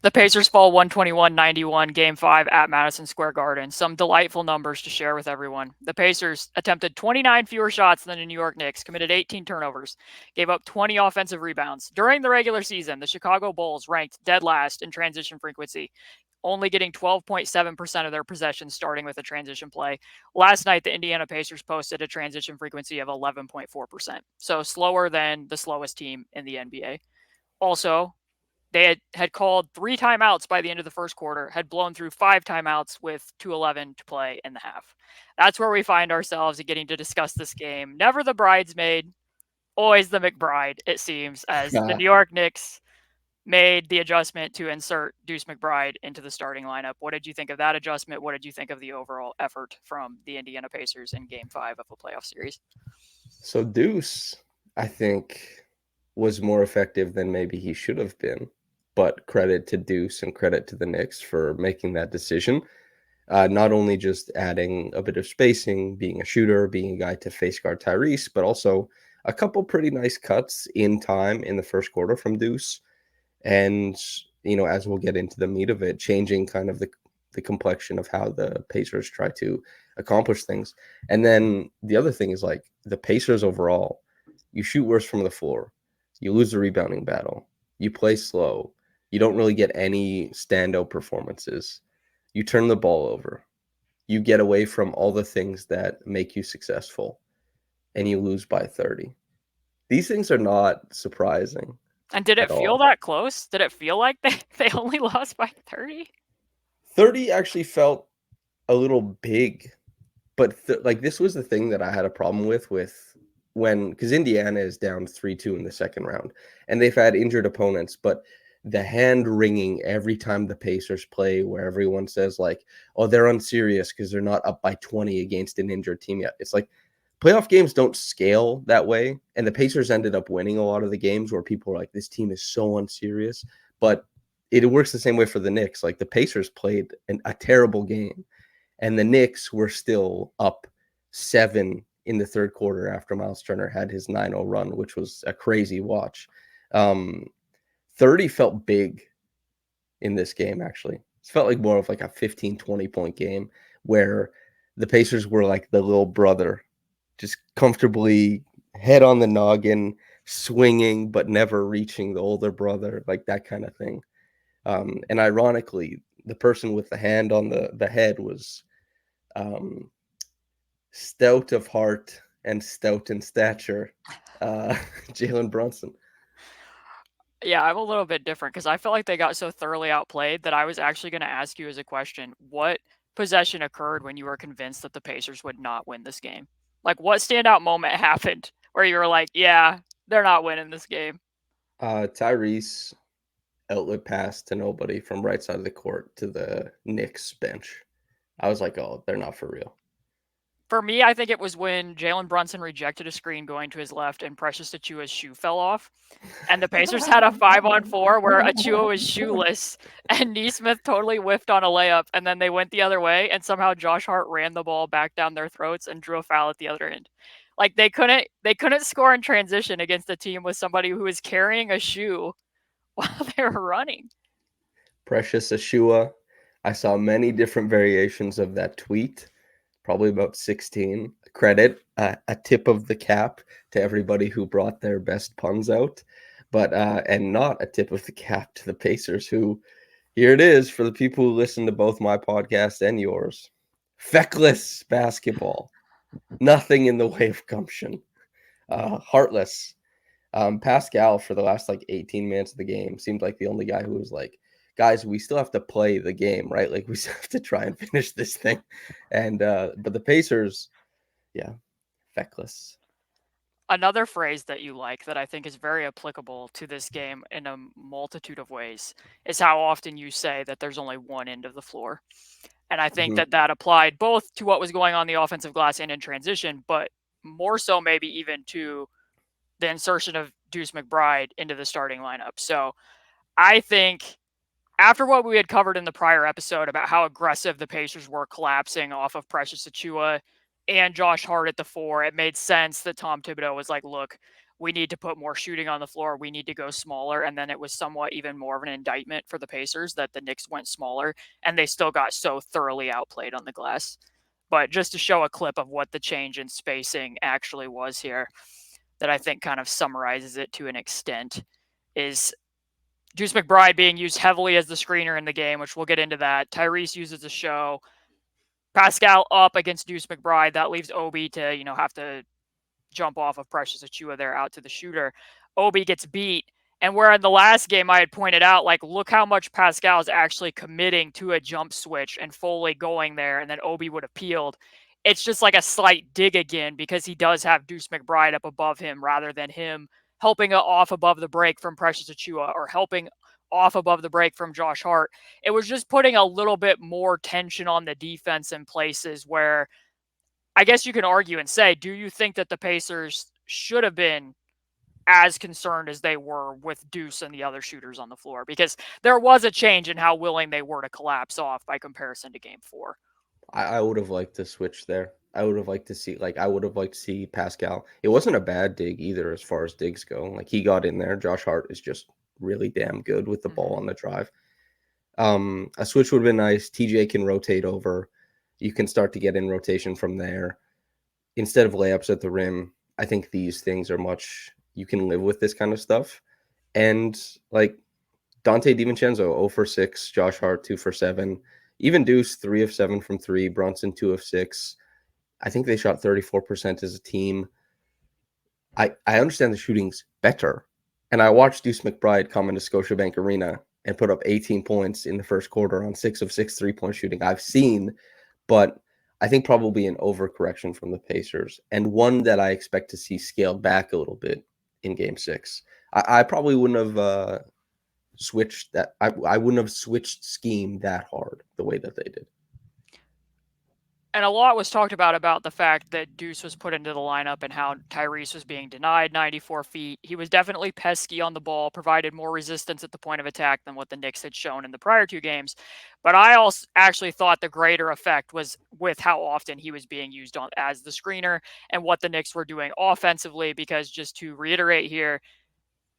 The Pacers fall 121-91 Game 5 at Madison Square Garden. Some delightful numbers to share with everyone. The Pacers attempted 29 fewer shots than the New York Knicks, committed 18 turnovers, gave up 20 offensive rebounds. During the regular season, the Chicago Bulls ranked dead last in transition frequency, only getting 12.7% of their possessions starting with a transition play. Last night, the Indiana Pacers posted a transition frequency of 11.4%, so slower than the slowest team in the NBA. Also, they had called 3 timeouts by the end of the first quarter, had blown through 5 timeouts with 2:11 to play in the half. That's where we find ourselves getting to discuss this game. Never the bridesmaid, always the McBride, it seems, as the New York Knicks made the adjustment to insert Deuce McBride into the starting lineup. What did you think of that adjustment? What did you think of the overall effort from the Indiana Pacers in Game 5 of a playoff series? So Deuce, I think, was more effective than maybe he should have been. But credit to Deuce and credit to the Knicks for making that decision. Not only just adding a bit of spacing, being a shooter, being a guy to face guard Tyrese, but also a couple pretty nice cuts in time in the first quarter from Deuce. And, as we'll get into the meat of it, changing kind of the complexion of how the Pacers try to accomplish things. And then the other thing is like the Pacers overall, you shoot worse from the floor. You lose the rebounding battle. You play slow. You don't really get any standout performances. You turn the ball over. You get away from all the things that make you successful, and you lose by 30. These things are not surprising. And did it At feel all. that close? Did it feel like they only lost by 30? 30 actually felt a little big, but this was the thing that I had a problem with when, because Indiana is down 3-2 in the second round, and they've had injured opponents, but the hand wringing every time the Pacers play, where everyone says like, oh, they're unserious because they're not up by 20 against an injured team yet. It's like playoff games don't scale that way. And the Pacers ended up winning a lot of the games where people were like, this team is so unserious. But it works the same way for the Knicks. Like the Pacers played a terrible game, and the Knicks were still up 7 in the third quarter after Miles Turner had his 9-0 run, which was a crazy watch. 30 felt big in this game, actually. It felt like more of like a 15, 20-point game where the Pacers were like the little brother, just comfortably head on the noggin, swinging, but never reaching the older brother, like that kind of thing. And ironically, the person with the hand on the head was stout of heart and stout in stature, Jalen Brunson. Yeah, I'm a little bit different because I felt like they got so thoroughly outplayed that I was actually going to ask you as a question, what possession occurred when you were convinced that the Pacers would not win this game? Like, what standout moment happened where you were like, yeah, they're not winning this game? Tyrese outlet pass to nobody from right side of the court to the Knicks bench. I was like, oh, they're not for real. For me, I think it was when Jalen Brunson rejected a screen going to his left and Precious Achua's shoe fell off. And the Pacers had a 5-on-4 where Achua was shoeless and Neesmith totally whiffed on a layup. And then they went the other way and somehow Josh Hart ran the ball back down their throats and drew a foul at the other end. Like they couldn't score in transition against a team with somebody who was carrying a shoe while they were running. Precious Ashua. I saw many different variations of that tweet, probably about 16. Credit, a tip of the cap to everybody who brought their best puns out, but and not a tip of the cap to the Pacers, who, here it is for the people who listen to both my podcast and yours. Feckless basketball. Nothing in the way of gumption. Heartless. Pascal, for the last like 18 minutes of the game, seemed like the only guy who was like, guys, we still have to play the game, right? Like we still have to try and finish this thing. And but the Pacers, yeah, feckless. Another phrase that you like that I think is very applicable to this game in a multitude of ways is how often you say that there's only one end of the floor. And I think Mm-hmm. that applied both to what was going on the offensive glass and in transition, but more so maybe even to the insertion of Deuce McBride into the starting lineup. So I think after what we had covered in the prior episode about how aggressive the Pacers were collapsing off of Precious Achua and Josh Hart at the 4, it made sense that Tom Thibodeau was like, look, we need to put more shooting on the floor, we need to go smaller. And then it was somewhat even more of an indictment for the Pacers that the Knicks went smaller, and they still got so thoroughly outplayed on the glass. But just to show a clip of what the change in spacing actually was here, that I think kind of summarizes it to an extent, is Deuce McBride being used heavily as the screener in the game, which we'll get into that. Tyrese uses a show. Pascal up against Deuce McBride. That leaves Obi to, have to jump off of Precious Achiuwa there out to the shooter. Obi gets beat. And where in the last game I had pointed out, like, look how much Pascal is actually committing to a jump switch and Foley going there, and then Obi would have peeled. It's just like a slight dig again because he does have Deuce McBride up above him rather than him helping off above the break from Precious Achiuwa or helping off above the break from Josh Hart. It was just putting a little bit more tension on the defense in places where I guess you can argue and say, do you think that the Pacers should have been as concerned as they were with Deuce and the other shooters on the floor? Because there was a change in how willing they were to collapse off by comparison to game 4. I would have liked to switch there. I would have liked to see Pascal. It wasn't a bad dig either as far as digs go. Like, he got in there. Josh Hart is just really damn good with the ball on the drive. A switch would have been nice. TJ can rotate over. You can start to get in rotation from there. Instead of layups at the rim, I think these things are much, you can live with this kind of stuff. And like Dante DiVincenzo, 0 for 6, Josh Hart, 2 for 7, even Deuce, 3 of 7 from 3, Brunson, 2 of 6. I think they shot 34% as a team. I understand the shooting's better. And I watched Deuce McBride come into Scotiabank Arena and put up 18 points in the first quarter on 6 of 6 3-point shooting. I've seen, but I think probably an overcorrection from the Pacers, and one that I expect to see scaled back a little bit in Game 6. I probably wouldn't have switched that. I wouldn't have switched scheme that hard the way that they did. And a lot was talked about the fact that Deuce was put into the lineup and how Tyrese was being denied 94 feet. He was definitely pesky on the ball, provided more resistance at the point of attack than what the Knicks had shown in the prior 2 games. But I also actually thought the greater effect was with how often he was being used as the screener and what the Knicks were doing offensively, because just to reiterate here,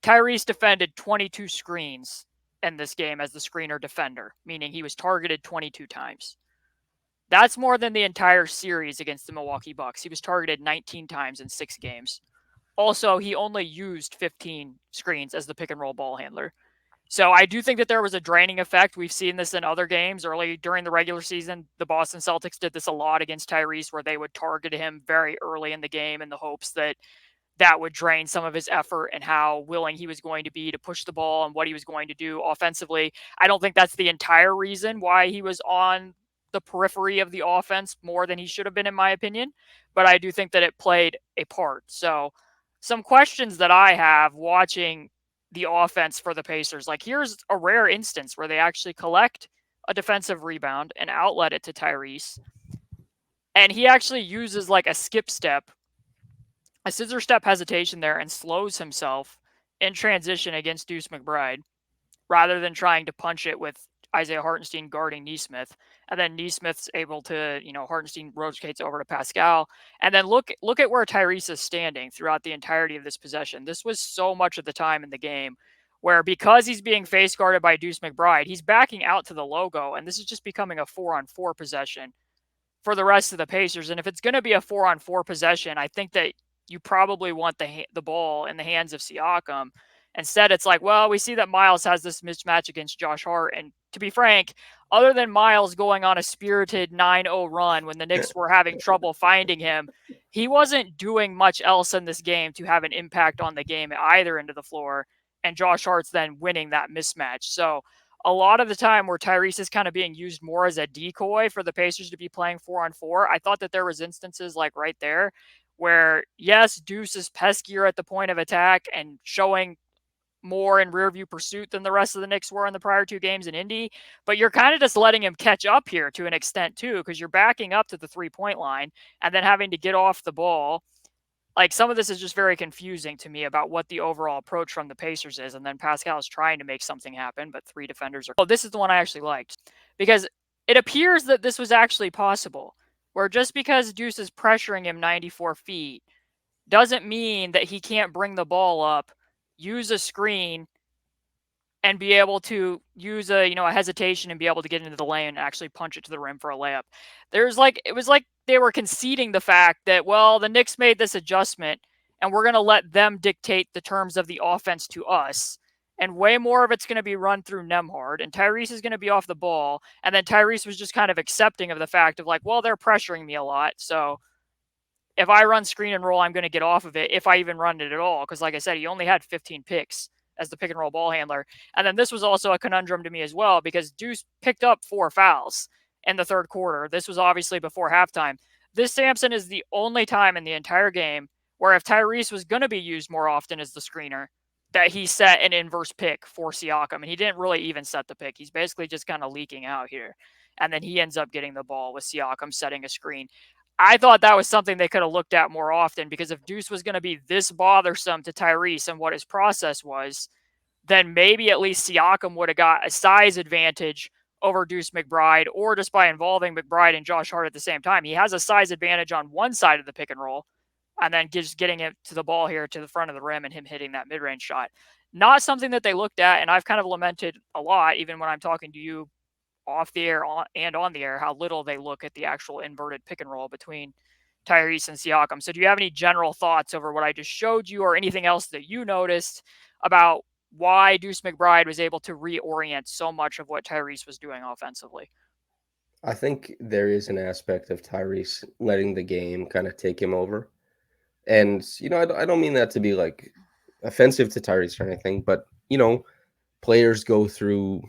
Tyrese defended 22 screens in this game as the screener defender, meaning he was targeted 22 times. That's more than the entire series against the Milwaukee Bucks. He was targeted 19 times in 6 games. Also, he only used 15 screens as the pick and roll ball handler. So I do think that there was a draining effect. We've seen this in other games early during the regular season. The Boston Celtics did this a lot against Tyrese, where they would target him very early in the game in the hopes that that would drain some of his effort and how willing he was going to be to push the ball and what he was going to do offensively. I don't think that's the entire reason why he was on the periphery of the offense more than he should have been, in my opinion, but I do think that it played a part. So some questions that I have watching the offense for the Pacers, like, here's a rare instance where they actually collect a defensive rebound and outlet it to Tyrese, and he actually uses like a skip step, a scissor step hesitation there, and slows himself in transition against Deuce McBride rather than trying to punch it with Isaiah Hartenstein guarding Nesmith. And then Nesmith's able to, Hartenstein rotates over to Pascal. And then look at where Tyrese is standing throughout the entirety of this possession. This was so much of the time in the game where, because he's being face guarded by Deuce McBride, he's backing out to the logo, and this is just becoming a 4-on-4 possession for the rest of the Pacers. And if it's going to be a 4-on-4 possession, I think that you probably want the ball in the hands of Siakam. Instead, it's like, well, we see that Miles has this mismatch against Josh Hart. And to be frank, other than Miles going on a spirited 9-0 run when the Knicks were having trouble finding him, he wasn't doing much else in this game to have an impact on the game at either end of the floor. And Josh Hart's then winning that mismatch. So a lot of the time where Tyrese is kind of being used more as a decoy for the Pacers to be playing 4-on-4, I thought that there was instances like right there where, yes, Deuce is peskier at the point of attack and showing more in rear view pursuit than the rest of the Knicks were in the prior 2 games in Indy, but you're kind of just letting him catch up here to an extent too, because you're backing up to the 3-point line and then having to get off the ball. Like, some of this is just very confusing to me about what the overall approach from the Pacers is. And then Pascal is trying to make something happen, but 3 defenders are. Oh, this is the one I actually liked, because it appears that this was actually possible, where just because Deuce is pressuring him 94 feet doesn't mean that he can't bring the ball up, use a screen, and be able to use a hesitation and be able to get into the lane and actually punch it to the rim for a layup. It was like they were conceding the fact that, well, the Knicks made this adjustment and we're going to let them dictate the terms of the offense to us. And way more of it's going to be run through Nembhard, and Tyrese is going to be off the ball. And then Tyrese was just kind of accepting of the fact of like, well, they're pressuring me a lot, so if I run screen and roll, I'm going to get off of it if I even run it at all. Because, like I said, he only had 15 picks as the pick and roll ball handler. And then this was also a conundrum to me as well because Deuce picked up 4 fouls in the third quarter. This was obviously before halftime. This Samson is the only time in the entire game where if Tyrese was going to be used more often as the screener, that he set an inverse pick for Siakam. And he didn't really even set the pick. He's basically just kind of leaking out here. And then he ends up getting the ball with Siakam setting a screen. I thought that was something they could have looked at more often because if Deuce was going to be this bothersome to Tyrese and what his process was, then maybe at least Siakam would have got a size advantage over Deuce McBride, or just by involving McBride and Josh Hart at the same time. He has a size advantage on one side of the pick and roll, and then just getting it to the ball here to the front of the rim and him hitting that mid-range shot. Not something that they looked at, and I've kind of lamented a lot, even when I'm talking to you off the air and on the air, how little they look at the actual inverted pick and roll between Tyrese and Siakam. So do you have any general thoughts over what I just showed you or anything else that you noticed about why Deuce McBride was able to reorient so much of what Tyrese was doing offensively? I think there is an aspect of Tyrese letting the game kind of take him over. And, I don't mean that to be like offensive to Tyrese or anything, but, players go through,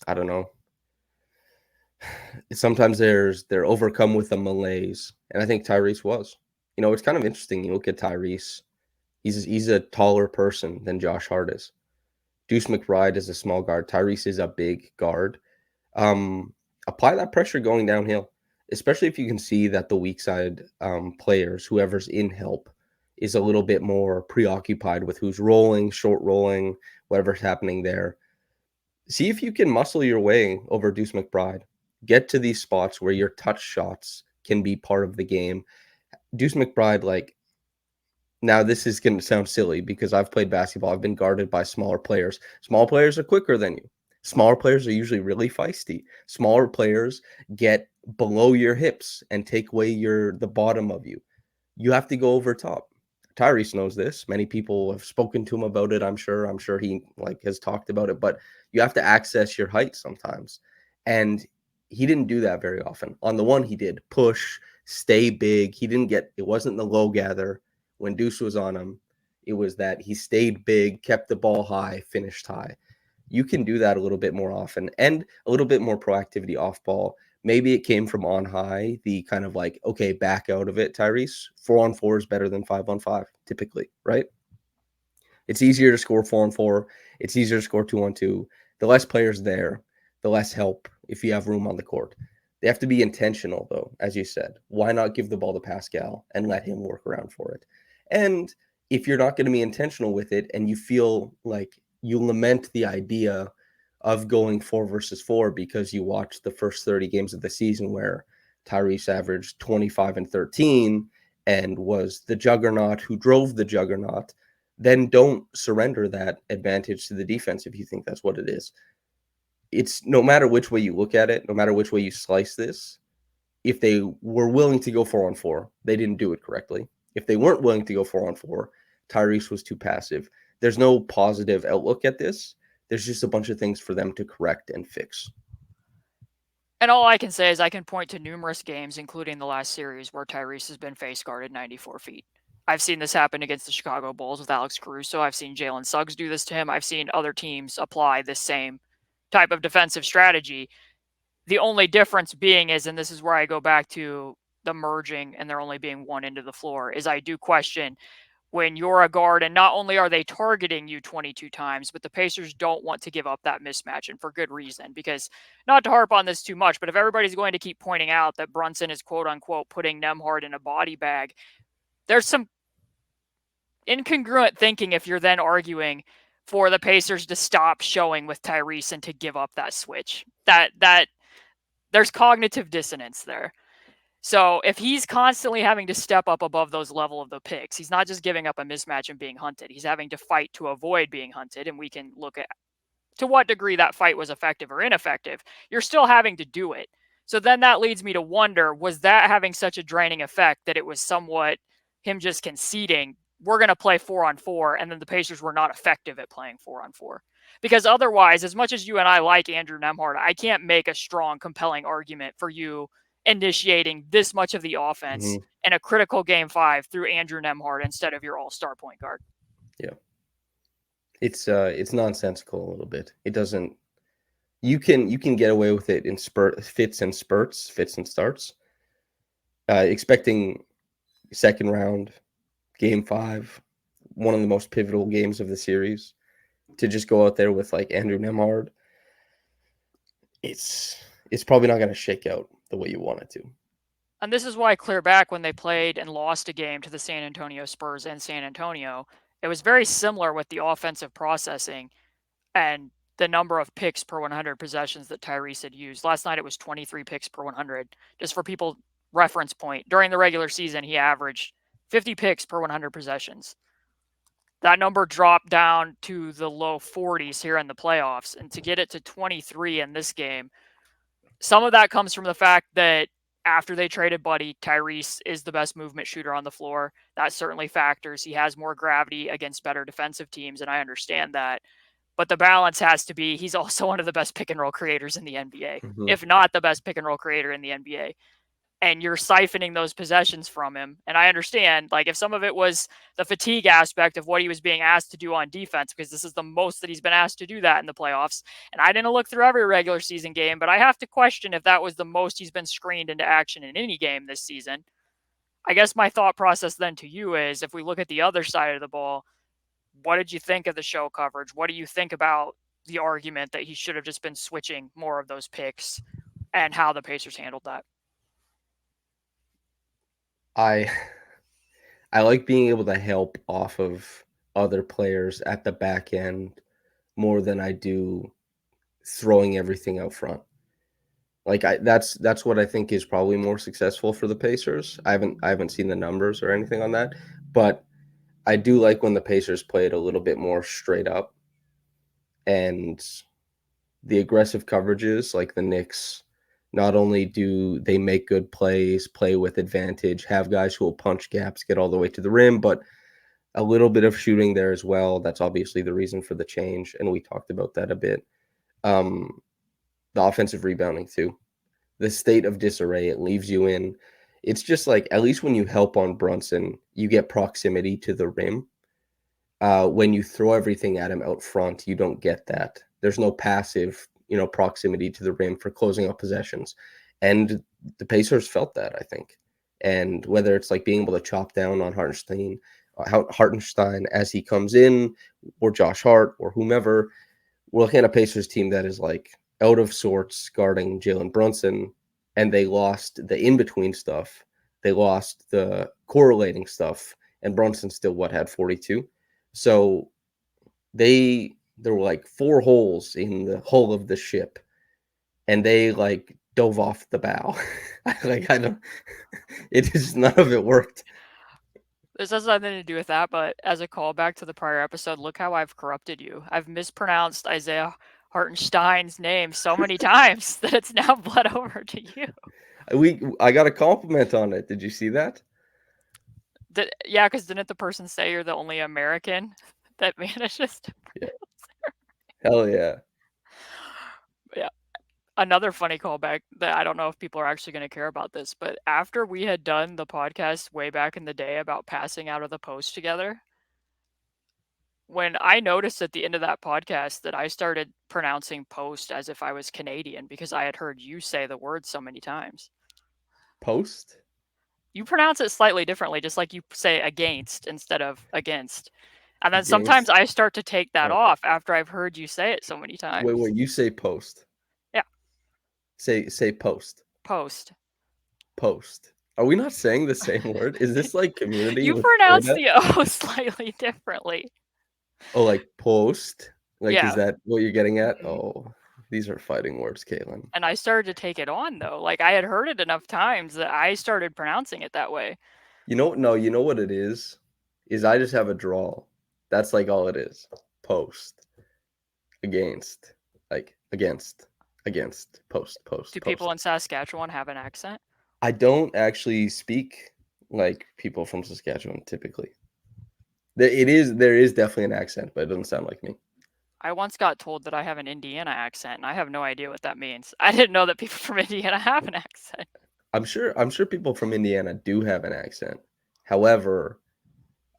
I don't know, sometimes they're overcome with a malaise. And I think Tyrese was. It's kind of interesting. You look at Tyrese, he's a taller person than Josh Hart is. Deuce McBride is a small guard. Tyrese is a big guard. Apply that pressure going downhill, especially if you can see that the weak side players, whoever's in help, is a little bit more preoccupied with who's rolling, short rolling, whatever's happening there. See if you can muscle your way over Deuce McBride. Get to these spots where your touch shots can be part of the game. Deuce McBride, now this is going to sound silly because I've played basketball. I've been guarded by smaller players. Small players are quicker than you. Smaller players are usually really feisty. Smaller players get below your hips and take away the bottom of you. You have to go over top. Tyrese knows this. Many people have spoken to him about it, I'm sure. I'm sure he has talked about it, but you have to access your height sometimes. And he didn't do that very often. On the one, he did push, stay big. It wasn't the low gather when Deuce was on him. It was that he stayed big, kept the ball high, finished high. You can do that a little bit more often and a little bit more proactivity off ball. Maybe it came from on high, the kind of okay, back out of it, Tyrese. 4-on-4 is better than 5-on-5, typically, right? It's easier to score 4-on-4. It's easier to score 2-on-2. The less players there, the less help if you have room on the court. They have to be intentional, though, as you said. Why not give the ball to Pascal and let him work around for it? And if you're not going to be intentional with it and you feel like you lament the idea of going 4 versus 4 because you watched the first 30 games of the season where Tyrese averaged 25 and 13 and was the juggernaut who drove the juggernaut, then don't surrender that advantage to the defense if you think that's what it is. It's no matter which way you look at it, no matter which way you slice this, if they were willing to go 4-on-4, they didn't do it correctly. If they weren't willing to go 4-on-4, Tyrese was too passive. There's no positive outlook at this. There's just a bunch of things for them to correct and fix. And all I can say is I can point to numerous games, including the last series, where Tyrese has been face guarded 94 feet. I've seen this happen against the Chicago Bulls with Alex Caruso. I've seen Jalen Suggs do this to him. I've seen other teams apply this same type of defensive strategy. The only difference being is, and this is where I go back to the merging and there only being one end of the floor, is I do question when you're a guard and not only are they targeting you 22 times, but the Pacers don't want to give up that mismatch, and for good reason. Because, not to harp on this too much, but if everybody's going to keep pointing out that Brunson is quote unquote putting Nembhard in a body bag, there's some incongruent thinking if you're then arguing for the Pacers to stop showing with Tyrese and to give up that switch. That there's cognitive dissonance there. So if he's constantly having to step up above those level of the picks, he's not just giving up a mismatch and being hunted. He's having to fight to avoid being hunted, and we can look at to what degree that fight was effective or ineffective. You're still having to do it. So then that leads me to wonder, was that having such a draining effect that it was somewhat him just conceding, we're going to play 4-on-4, and then the Pacers were not effective at playing 4-on-4? Because otherwise, as much as you and I like Andrew Nembhard, I can't make a strong, compelling argument for you initiating this much of the offense in a critical game 5 through Andrew Nembhard instead of your all-star point guard. Yeah. It's nonsensical a little bit. It doesn't. You can get away with it in fits and starts. Expecting second round, game 5, one of the most pivotal games of the series, to just go out there with like Andrew Nembhard, it's probably not going to shake out the way you want it to. And this is why clear back when they played and lost a game to the San Antonio Spurs in San Antonio, it was very similar with the offensive processing and the number of picks per 100 possessions that Tyrese had used. Last night it was 23 picks per 100. Just for people reference point, during the regular season he averaged 50 picks per 100 possessions. That number dropped down to the low 40s here in the playoffs, and to get it to 23 in this game, some of that comes from the fact that after they traded Buddy, Tyrese is the best movement shooter on the floor. That certainly factors. He has more gravity against better defensive teams, and I understand that. But the balance has to be he's also one of the best pick and roll creators in the NBA, if not the best pick and roll creator in the NBA. And you're siphoning those possessions from him. And I understand, like, if some of it was the fatigue aspect of what he was being asked to do on defense, because this is the most that he's been asked to do that in the playoffs. And I didn't look through every regular season game, but I have to question if that was the most he's been screened into action in any game this season. I guess my thought process then to you is, if we look at the other side of the ball, what did you think of the show coverage? What do you think about the argument that he should have just been switching more of those picks and how the Pacers handled that? I like being able to help off of other players at the back end more than I do throwing everything out front. Like that's what I think is probably more successful for the Pacers. I haven't seen the numbers or anything on that, but I do like when the Pacers play it a little bit more straight up, and the aggressive coverages, like the Knicks, not only do they make good plays, play with advantage, have guys who will punch gaps, get all the way to the rim, but a little bit of shooting there as well. That's obviously the reason for the change, and we talked about that a bit. The offensive rebounding too. The state of disarray it leaves you in. It's just like, at least when you help on Brunson, you get proximity to the rim. When you throw everything at him out front, you don't get that. There's no passive, proximity to the rim for closing up possessions. And the Pacers felt that, I think. And whether it's like being able to chop down on Hartenstein as he comes in, or Josh Hart, or whomever, we're looking at a Pacers team that is like out of sorts guarding Jalen Brunson, and they lost the in-between stuff. They lost the correlating stuff, and Brunson still had 42. So there were like 4 holes in the hull of the ship, and they like dove off the bow. None of it worked. This has nothing to do with that, but as a callback to the prior episode, look how I've corrupted you. I've mispronounced Isaiah Hartenstein's name so many times that it's now bled over to you. I got a compliment on it. Did you see that? Yeah, because didn't the person say you're the only American that manages to pronounce Hell yeah. Yeah. Another funny callback that I don't know if people are actually going to care about this, but after we had done the podcast way back in the day about passing out of the post together, when I noticed at the end of that podcast that I started pronouncing post as if I was Canadian because I had heard you say the word so many times. Post? You pronounce it slightly differently, just like you say against instead of against. And then sometimes I start to take that off after I've heard you say it so many times. Wait, you say post? Yeah. Say post. Post. Post. Are we not saying the same word? Is this like community? You pronounce the O slightly differently. Oh, like post? Like, yeah. Is that what you're getting at? Oh. These are fighting words, Caitlin. And I started to take it on, though. Like, I had heard it enough times that I started pronouncing it that way. No, you know what it is? Is I just have a draw. That's like all it is. Post. Against. Like, against. Post. Do people in Saskatchewan have an accent? I don't actually speak like people from Saskatchewan typically. There is definitely an accent, but it doesn't sound like me. I once got told that I have an Indiana accent, and I have no idea what that means. I didn't know that people from Indiana have an accent. I'm sure people from Indiana do have an accent. However,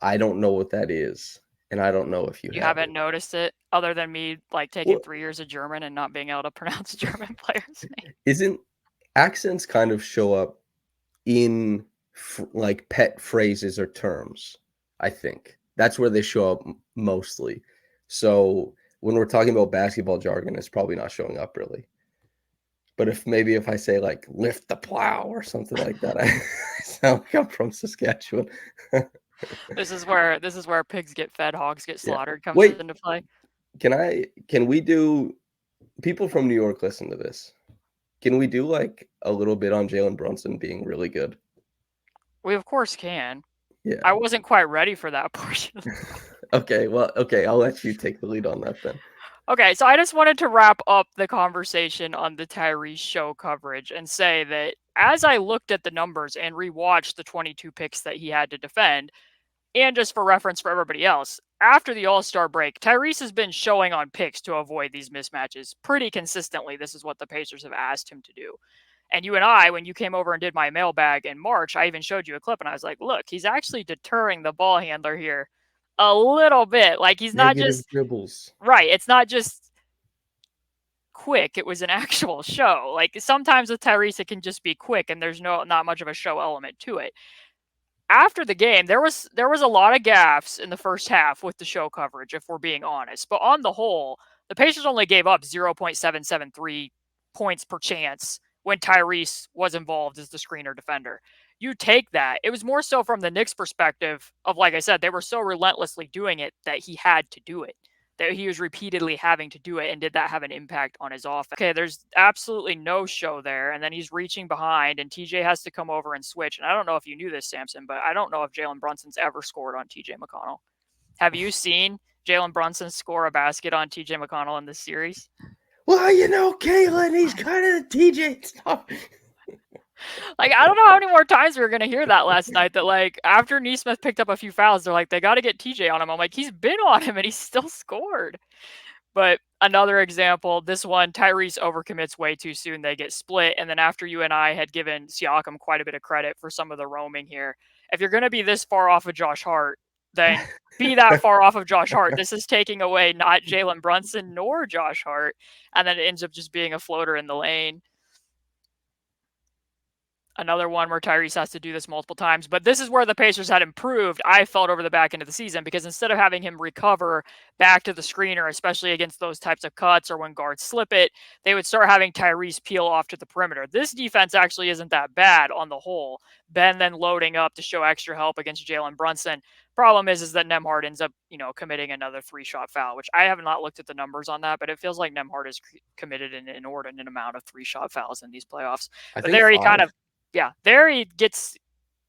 I don't know what that is, and I don't know if you You have haven't it. noticed it, other than me like taking Well, 3 years of German and not being able to pronounce German players' names. isn't accents kind of show up in like pet phrases or terms? I think that's where they show up mostly. So when we're talking about basketball jargon, it's probably not showing up really. But if I say like lift the plow or something like that, I sound like I'm from Saskatchewan. This is where pigs get fed, hogs get Yeah. slaughtered comes Wait, into play. can we do people from New York listen to this? Can we do like a little bit on Jalen Brunson being really good? We of course can. Yeah. I wasn't quite ready for that portion. Okay, well, okay, I'll let you take the lead on that then. Okay, so I just wanted to wrap up the conversation on the Tyrese show coverage and say that as I looked at the numbers and rewatched the 22 picks that he had to defend, and just for reference for everybody else, after the All-Star break, Tyrese has been showing on picks to avoid these mismatches pretty consistently. This is what the Pacers have asked him to do. And you and I, when you came over and did my mailbag in March, I even showed you a clip and I was like, look, he's actually deterring the ball handler here a little bit. Like, he's not Negative just dribbles. right. It's not just quick. It was an actual show. Like, sometimes with Tyrese, it can just be quick and there's not much of a show element to it. After the game, there was a lot of gaffes in the first half with the show coverage, if we're being honest. But on the whole, the Pacers only gave up 0.773 points per chance when Tyrese was involved as the screener defender. You take that. It was more so from the Knicks' perspective of, like I said, they were so relentlessly doing it that he had to do it, that he was repeatedly having to do it. And did that have an impact on his offense? Okay, there's absolutely no show there. And then he's reaching behind, and TJ has to come over and switch. And I don't know if you knew this, Samson, but I don't know if Jalen Brunson's ever scored on TJ McConnell. Have you seen Jalen Brunson score a basket on TJ McConnell in this series? Well, Caitlin, he's kind of the TJ stuff. Like, I don't know how many more times we were going to hear that last night, that, like, after Nesmith picked up a few fouls, they're like, they got to get TJ on him. I'm like, he's been on him and he still scored. But another example, this one, Tyrese overcommits way too soon. They get split. And then after you and I had given Siakam quite a bit of credit for some of the roaming here, if you're going to be this far off of Josh Hart, then be that far off of Josh Hart. This is taking away not Jalen Brunson nor Josh Hart. And then it ends up just being a floater in the lane. Another one where Tyrese has to do this multiple times. But this is where the Pacers had improved, I felt, over the back end of the season, because instead of having him recover back to the screener, especially against those types of cuts or when guards slip it, they would start having Tyrese peel off to the perimeter. This defense actually isn't that bad on the whole. Ben then loading up to show extra help against Jalen Brunson. Problem is that Nembhard ends up, committing another 3-shot foul, which I have not looked at the numbers on that, but it feels like Nembhard has committed an inordinate amount of 3-shot fouls in these playoffs. But there he kind of, there he gets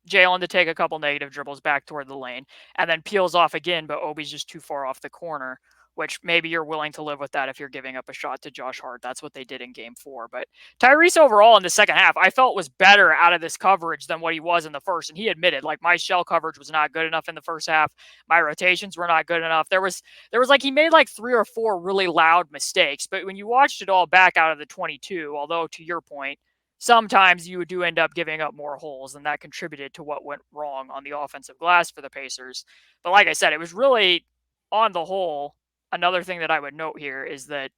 Jalen to take a couple negative dribbles back toward the lane and then peels off again, but Obi's just too far off the corner, which maybe you're willing to live with that if you're giving up a shot to Josh Hart. That's what they did in game 4. But Tyrese overall in the second half, I felt was better out of this coverage than what he was in the first. And he admitted, like, my shell coverage was not good enough in the first half. My rotations were not good enough. There was like, he made like 3 or 4 really loud mistakes. But when you watched it all back out of the 22, although to your point, sometimes you do end up giving up more holes, and that contributed to what went wrong on the offensive glass for the Pacers. But like I said, it was really, on the whole, another thing that I would note here is that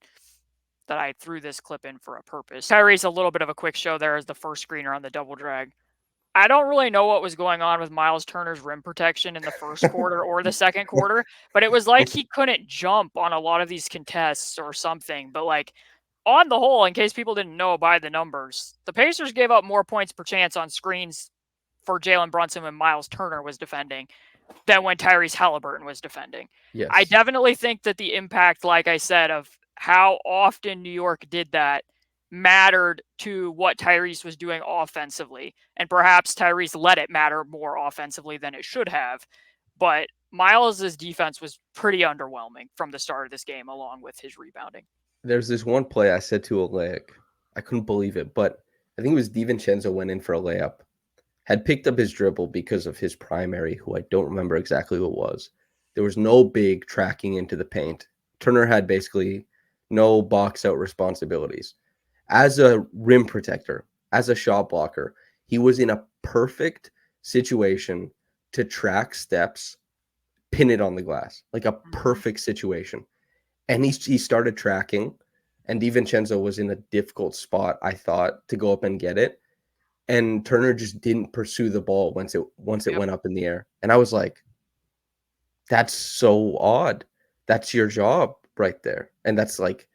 I threw this clip in for a purpose. Tyrese, a little bit of a quick show there as the first screener on the double drag. I don't really know what was going on with Miles Turner's rim protection in the first quarter or the second quarter, but it was like he couldn't jump on a lot of these contests or something. But, like, on the whole, in case people didn't know by the numbers, the Pacers gave up more points per chance on screens for Jalen Brunson when Miles Turner was defending than when Tyrese Haliburton was defending. Yes. I definitely think that the impact, like I said, of how often New York did that mattered to what Tyrese was doing offensively. And perhaps Tyrese let it matter more offensively than it should have. But Miles' defense was pretty underwhelming from the start of this game, along with his rebounding. There's this one play I said to Oleg. I couldn't believe it, but I think it was DiVincenzo went in for a layup, had picked up his dribble because of his primary, who I don't remember exactly who it was. There was no big tracking into the paint. Turner had basically no box out responsibilities. As a rim protector, as a shot blocker, he was in a perfect situation to track steps, pin it on the glass, like a perfect situation. And he started tracking, and DiVincenzo was in a difficult spot, I thought, to go up and get it. And Turner just didn't pursue the ball once it went up in the air. And I was like, that's so odd. That's your job right there. And that's like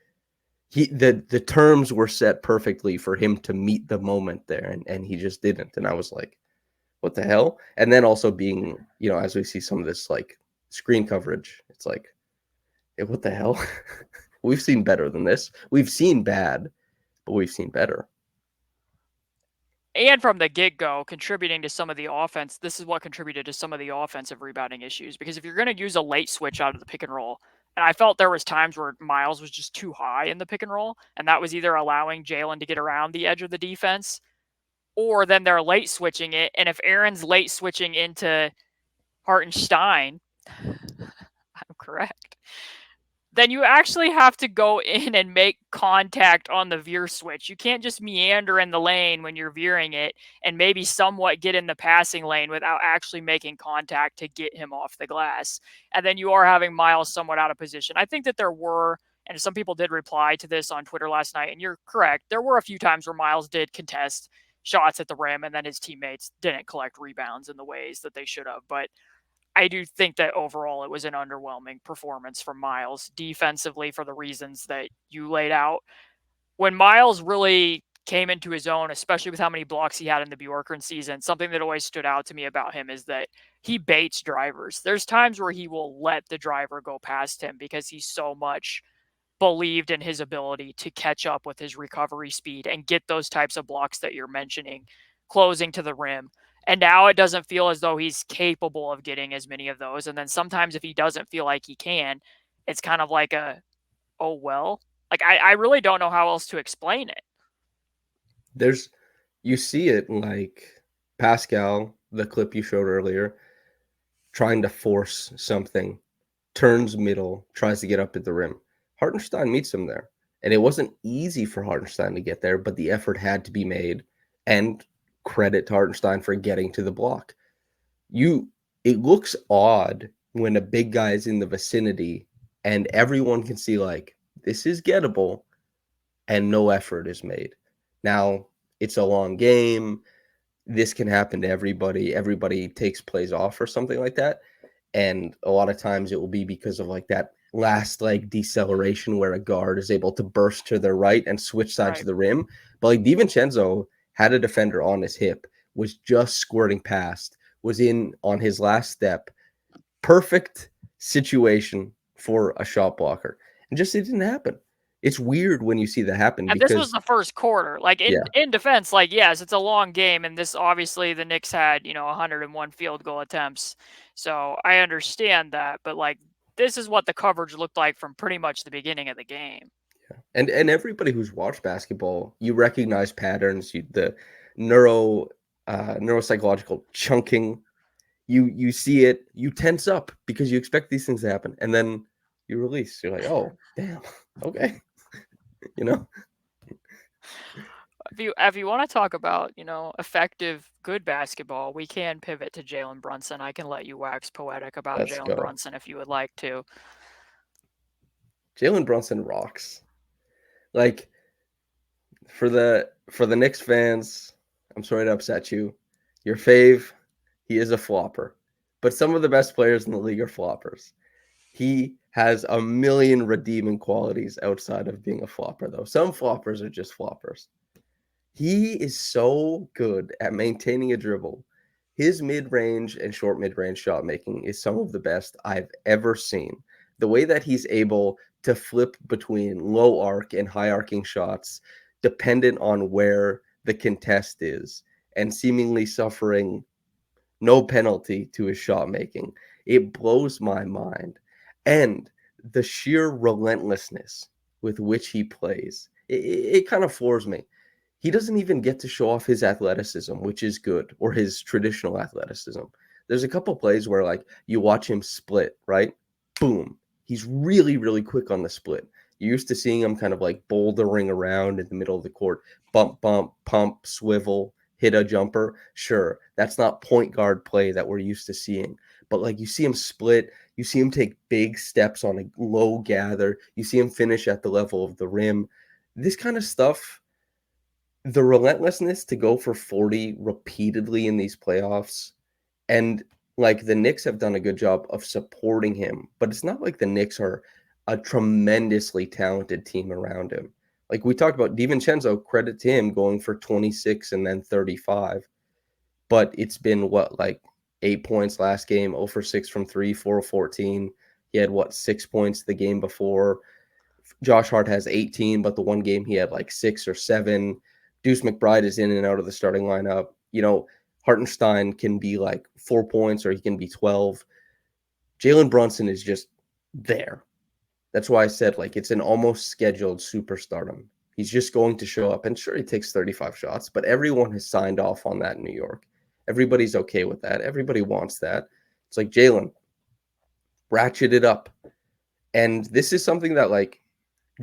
the terms were set perfectly for him to meet the moment there, and he just didn't. And I was like, what the hell? And then also being, as we see some of this like screen coverage, it's like, hey, what the hell? We've seen better than this. We've seen bad, but we've seen better. And from the get-go, contributing to some of the offense, this is what contributed to some of the offensive rebounding issues. Because if you're going to use a late switch out of the pick and roll, and I felt there was times where Miles was just too high in the pick and roll, and that was either allowing Jalen to get around the edge of the defense, or then they're late switching it. And if Aaron's late switching into Hartenstein, I'm correct, then you actually have to go in and make contact on the veer switch. You can't just meander in the lane when you're veering it and maybe somewhat get in the passing lane without actually making contact to get him off the glass. And then you are having Miles somewhat out of position. I think that there were, and some people did reply to this on Twitter last night, and you're correct, there were a few times where Miles did contest shots at the rim and then his teammates didn't collect rebounds in the ways that they should have. But I do think that overall it was an underwhelming performance from Miles defensively for the reasons that you laid out. When Miles really came into his own, especially with how many blocks he had in the Bjorkgren season, something that always stood out to me about him is that he baits drivers. There's times where he will let the driver go past him because he's so much believed in his ability to catch up with his recovery speed and get those types of blocks that you're mentioning, closing to the rim. And now it doesn't feel as though he's capable of getting as many of those. And then sometimes if he doesn't feel like he can, it's kind of like oh, well. Like, I really don't know how else to explain it. You see it like Pascal, the clip you showed earlier, trying to force something, turns middle, tries to get up at the rim. Hartenstein meets him there. And it wasn't easy for Hartenstein to get there, but the effort had to be made. And credit to Hartenstein for getting to the block. It looks odd when a big guy is in the vicinity and everyone can see like this is gettable and no effort is made. Now, it's a long game. This can happen to everybody. Everybody takes plays off or something like that. And a lot of times it will be because of like that last like deceleration where a guard is able to burst to their right and switch sides of the rim. But like DiVincenzo had a defender on his hip, was just squirting past, was in on his last step. Perfect situation for a shot blocker. And just it didn't happen. It's weird when you see that happen. And because this was the first quarter. Like, in defense, like, yes, it's a long game. And this, obviously, the Knicks had, 101 field goal attempts. So I understand that. But, like, this is what the coverage looked like from pretty much the beginning of the game. And everybody who's watched basketball, you recognize patterns, the neuropsychological chunking. You see it, you tense up because you expect these things to happen, and then you release. You're like, oh, damn, okay, If you want to talk about, effective, good basketball, we can pivot to Jalen Brunson. I can let you wax poetic about Jalen Brunson if you would like to. Jalen Brunson rocks. Like, for the Knicks fans, I'm sorry to upset you. Your fave, he is a flopper. But some of the best players in the league are floppers. He has a million redeeming qualities outside of being a flopper, though. Some floppers are just floppers. He is so good at maintaining a dribble. His mid-range and short mid-range shot making is some of the best I've ever seen. The way that he's able to flip between low arc and high arcing shots dependent on where the contest is, and seemingly suffering no penalty to his shot making. It blows my mind. And the sheer relentlessness with which he plays, it kind of floors me. He doesn't even get to show off his athleticism, which is good, or his traditional athleticism. There's a couple plays where like you watch him split, right? Boom. He's really, really quick on the split. You're used to seeing him kind of like bouldering around in the middle of the court, bump, bump, pump, swivel, hit a jumper. Sure, that's not point guard play that we're used to seeing. But like you see him split, you see him take big steps on a low gather, you see him finish at the level of the rim. This kind of stuff, the relentlessness to go for 40 repeatedly in these playoffs, and like the Knicks have done a good job of supporting him, but it's not like the Knicks are a tremendously talented team around him. Like we talked about DiVincenzo, credit to him going for 26 and then 35. But it's been what, like 8 points last game, 0 for 6 from 3, 4 of 14. He had what, 6 points the game before. Josh Hart has 18, but the one game he had like 6 or 7. Deuce McBride is in and out of the starting lineup. You know, Hartenstein can be like 4 points or he can be 12. Jalen Brunson is just there. That's why I said like it's an almost scheduled superstardom. He's just going to show up, and sure, he takes 35 shots, but everyone has signed off on that in New York. Everybody's okay with that. Everybody wants that. It's like, Jalen, ratchet it up. And this is something that like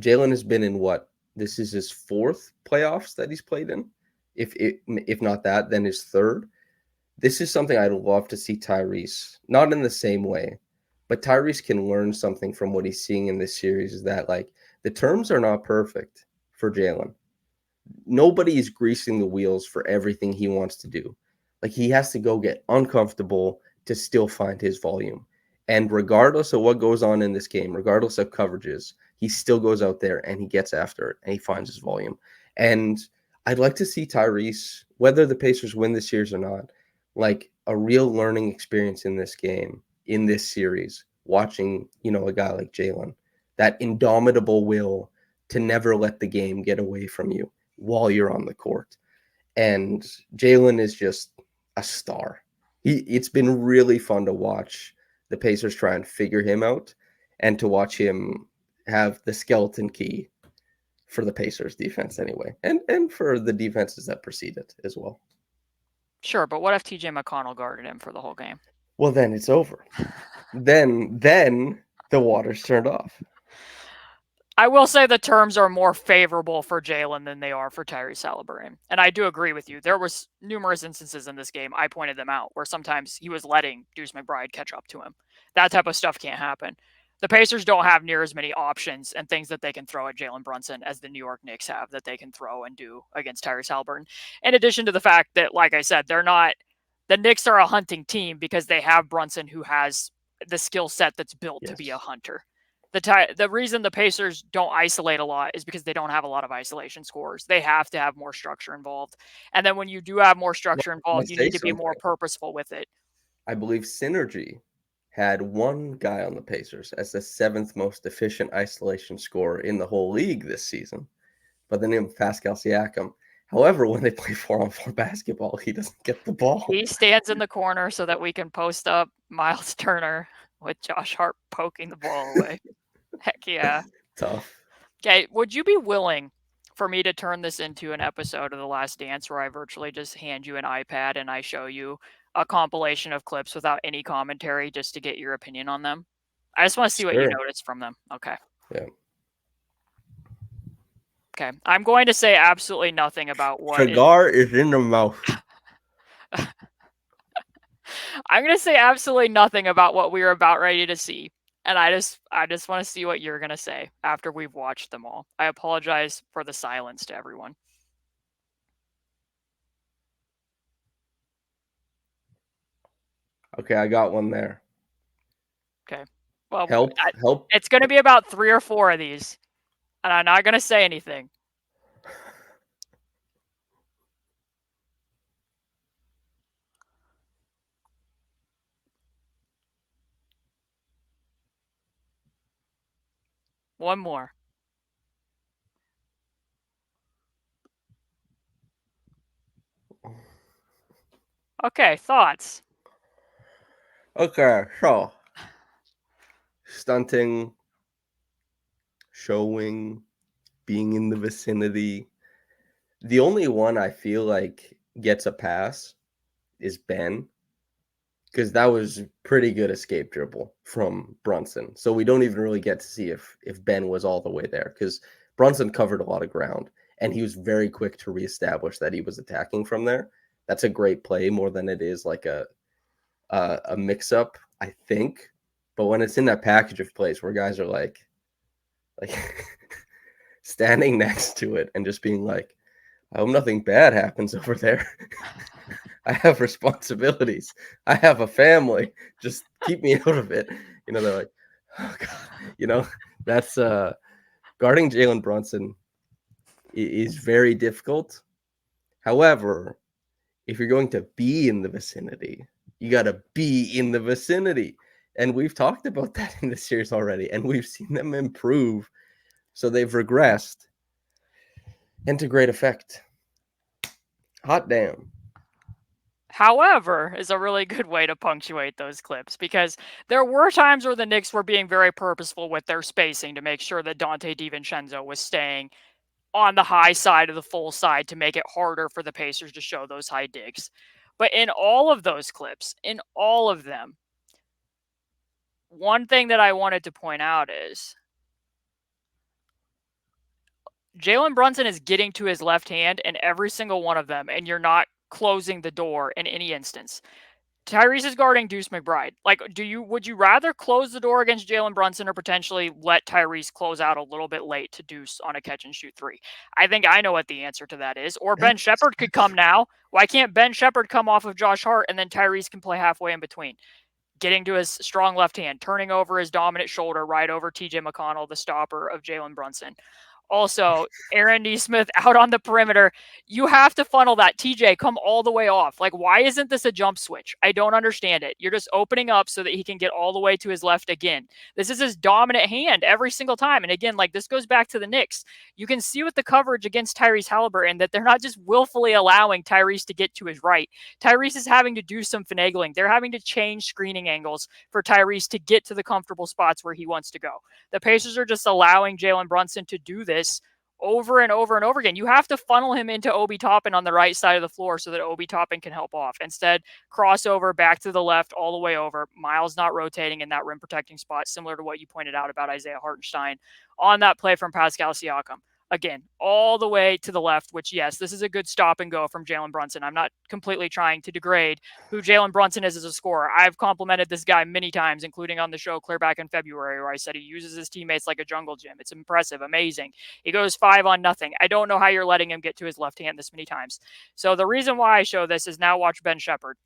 Jalen has been in what? This is his 4th playoffs that he's played in. If not that, then his 3rd. This is something I'd love to see Tyrese, not in the same way, but Tyrese can learn something from what he's seeing in this series, is that like the terms are not perfect for Jalen. Nobody is greasing the wheels for everything he wants to do. Like he has to go get uncomfortable to still find his volume. And regardless of what goes on in this game, regardless of coverages, he still goes out there and he gets after it and he finds his volume. And I'd like to see Tyrese, whether the Pacers win this series or not, like a real learning experience in this game, in this series, watching, you know, a guy like Jalen, that indomitable will to never let the game get away from you while you're on the court. And Jalen is just a star. It's been really fun to watch the Pacers try and figure him out, and to watch him have the skeleton key for the Pacers defense anyway, and for the defenses that precede it as well. Sure, but what if TJ McConnell guarded him for the whole game? Well, then it's over. then the water's turned off. I will say the terms are more favorable for Jalen than they are for Tyrese Haliburton. And I do agree with you. There was numerous instances in this game, I pointed them out, where sometimes he was letting Deuce McBride catch up to him. That type of stuff can't happen. The Pacers don't have near as many options and things that they can throw at Jalen Brunson as the New York Knicks have that they can throw and do against Tyrese Haliburton. In addition to the fact that, like I said, the Knicks are a hunting team because they have Brunson, who has the skill set that's built to be a hunter. The reason the Pacers don't isolate a lot is because they don't have a lot of isolation scores. They have to have more structure involved. And then when you do have more structure involved, you need to be more purposeful with it. I believe Synergy had one guy on the Pacers as the 7th most efficient isolation scorer in the whole league this season, by the name of Pascal Siakam. However, when they play 4-on-4 basketball, he doesn't get the ball. He stands in the corner so that we can post up Miles Turner with Josh Hart poking the ball away. Heck yeah. Tough. Okay, would you be willing for me to turn this into an episode of The Last Dance where I virtually just hand you an iPad and I show you a compilation of clips without any commentary just to get your opinion on them? I just want to see what you notice from them. Okay. Yeah. Okay. I'm going to say absolutely nothing about what cigar is in the mouth. I'm going to say absolutely nothing about what we're about ready to see. And I just want to see what you're going to say after we've watched them all. I apologize for the silence to everyone. Okay, I got one there. Okay. Well, help. It's going to be about 3 or 4 of these, and I'm not going to say anything. One more. Okay, thoughts? Okay, so stunting, showing, being in the vicinity. The only one I feel like gets a pass is Ben, because that was pretty good escape dribble from Brunson. So we don't even really get to see if Ben was all the way there, because Brunson covered a lot of ground and he was very quick to reestablish that he was attacking from there. That's a great play more than it is like a mix up, I think. But when it's in that package of plays where guys are like standing next to it and just being like, I hope nothing bad happens over there. I have responsibilities. I have a family. Just keep me out of it. They're like, oh God. That's guarding Jalen Brunson is very difficult. However, if you're going to be in the vicinity, you got to be in the vicinity. And we've talked about that in the series already, and we've seen them improve. So they've regressed, and to great effect. Hot damn. However, is a really good way to punctuate those clips, because there were times where the Knicks were being very purposeful with their spacing to make sure that Dante DiVincenzo was staying on the high side of the full side to make it harder for the Pacers to show those high digs. But in all of those clips, in all of them, one thing that I wanted to point out is Jalen Brunson is getting to his left hand in every single one of them, and you're not closing the door in any instance. Tyrese is guarding Deuce McBride. Like, would you rather close the door against Jalen Brunson or potentially let Tyrese close out a little bit late to Deuce on a catch and shoot three? I think I know what the answer to that is. Or Ben Shepherd could come now. Why can't Ben Shepherd come off of Josh Hart and then Tyrese can play halfway in between? Getting to his strong left hand, turning over his dominant shoulder right over TJ McConnell, the stopper of Jalen Brunson. Also, Aaron Nesmith out on the perimeter. You have to funnel that. TJ, come all the way off. Like, why isn't this a jump switch? I don't understand it. You're just opening up so that he can get all the way to his left again. This is his dominant hand every single time. And again, like, this goes back to the Knicks. You can see with the coverage against Tyrese Haliburton that they're not just willfully allowing Tyrese to get to his right. Tyrese is having to do some finagling. They're having to change screening angles for Tyrese to get to the comfortable spots where he wants to go. The Pacers are just allowing Jalen Brunson to do this over and over and over again. You have to funnel him into Obi Toppin on the right side of the floor so that Obi Toppin can help off. Instead, crossover back to the left all the way over. Miles not rotating in that rim protecting spot, similar to what you pointed out about Isaiah Hartenstein on that play from Pascal Siakam. Again, all the way to the left, which, yes, this is a good stop and go from Jalen Brunson. I'm not completely trying to degrade who Jalen Brunson is as a scorer. I've complimented this guy many times, including on the show clear back in February, where I said he uses his teammates like a jungle gym. It's impressive, amazing. He goes 5 on nothing. I don't know how you're letting him get to his left hand this many times. So the reason why I show this is now watch Ben Shepherd.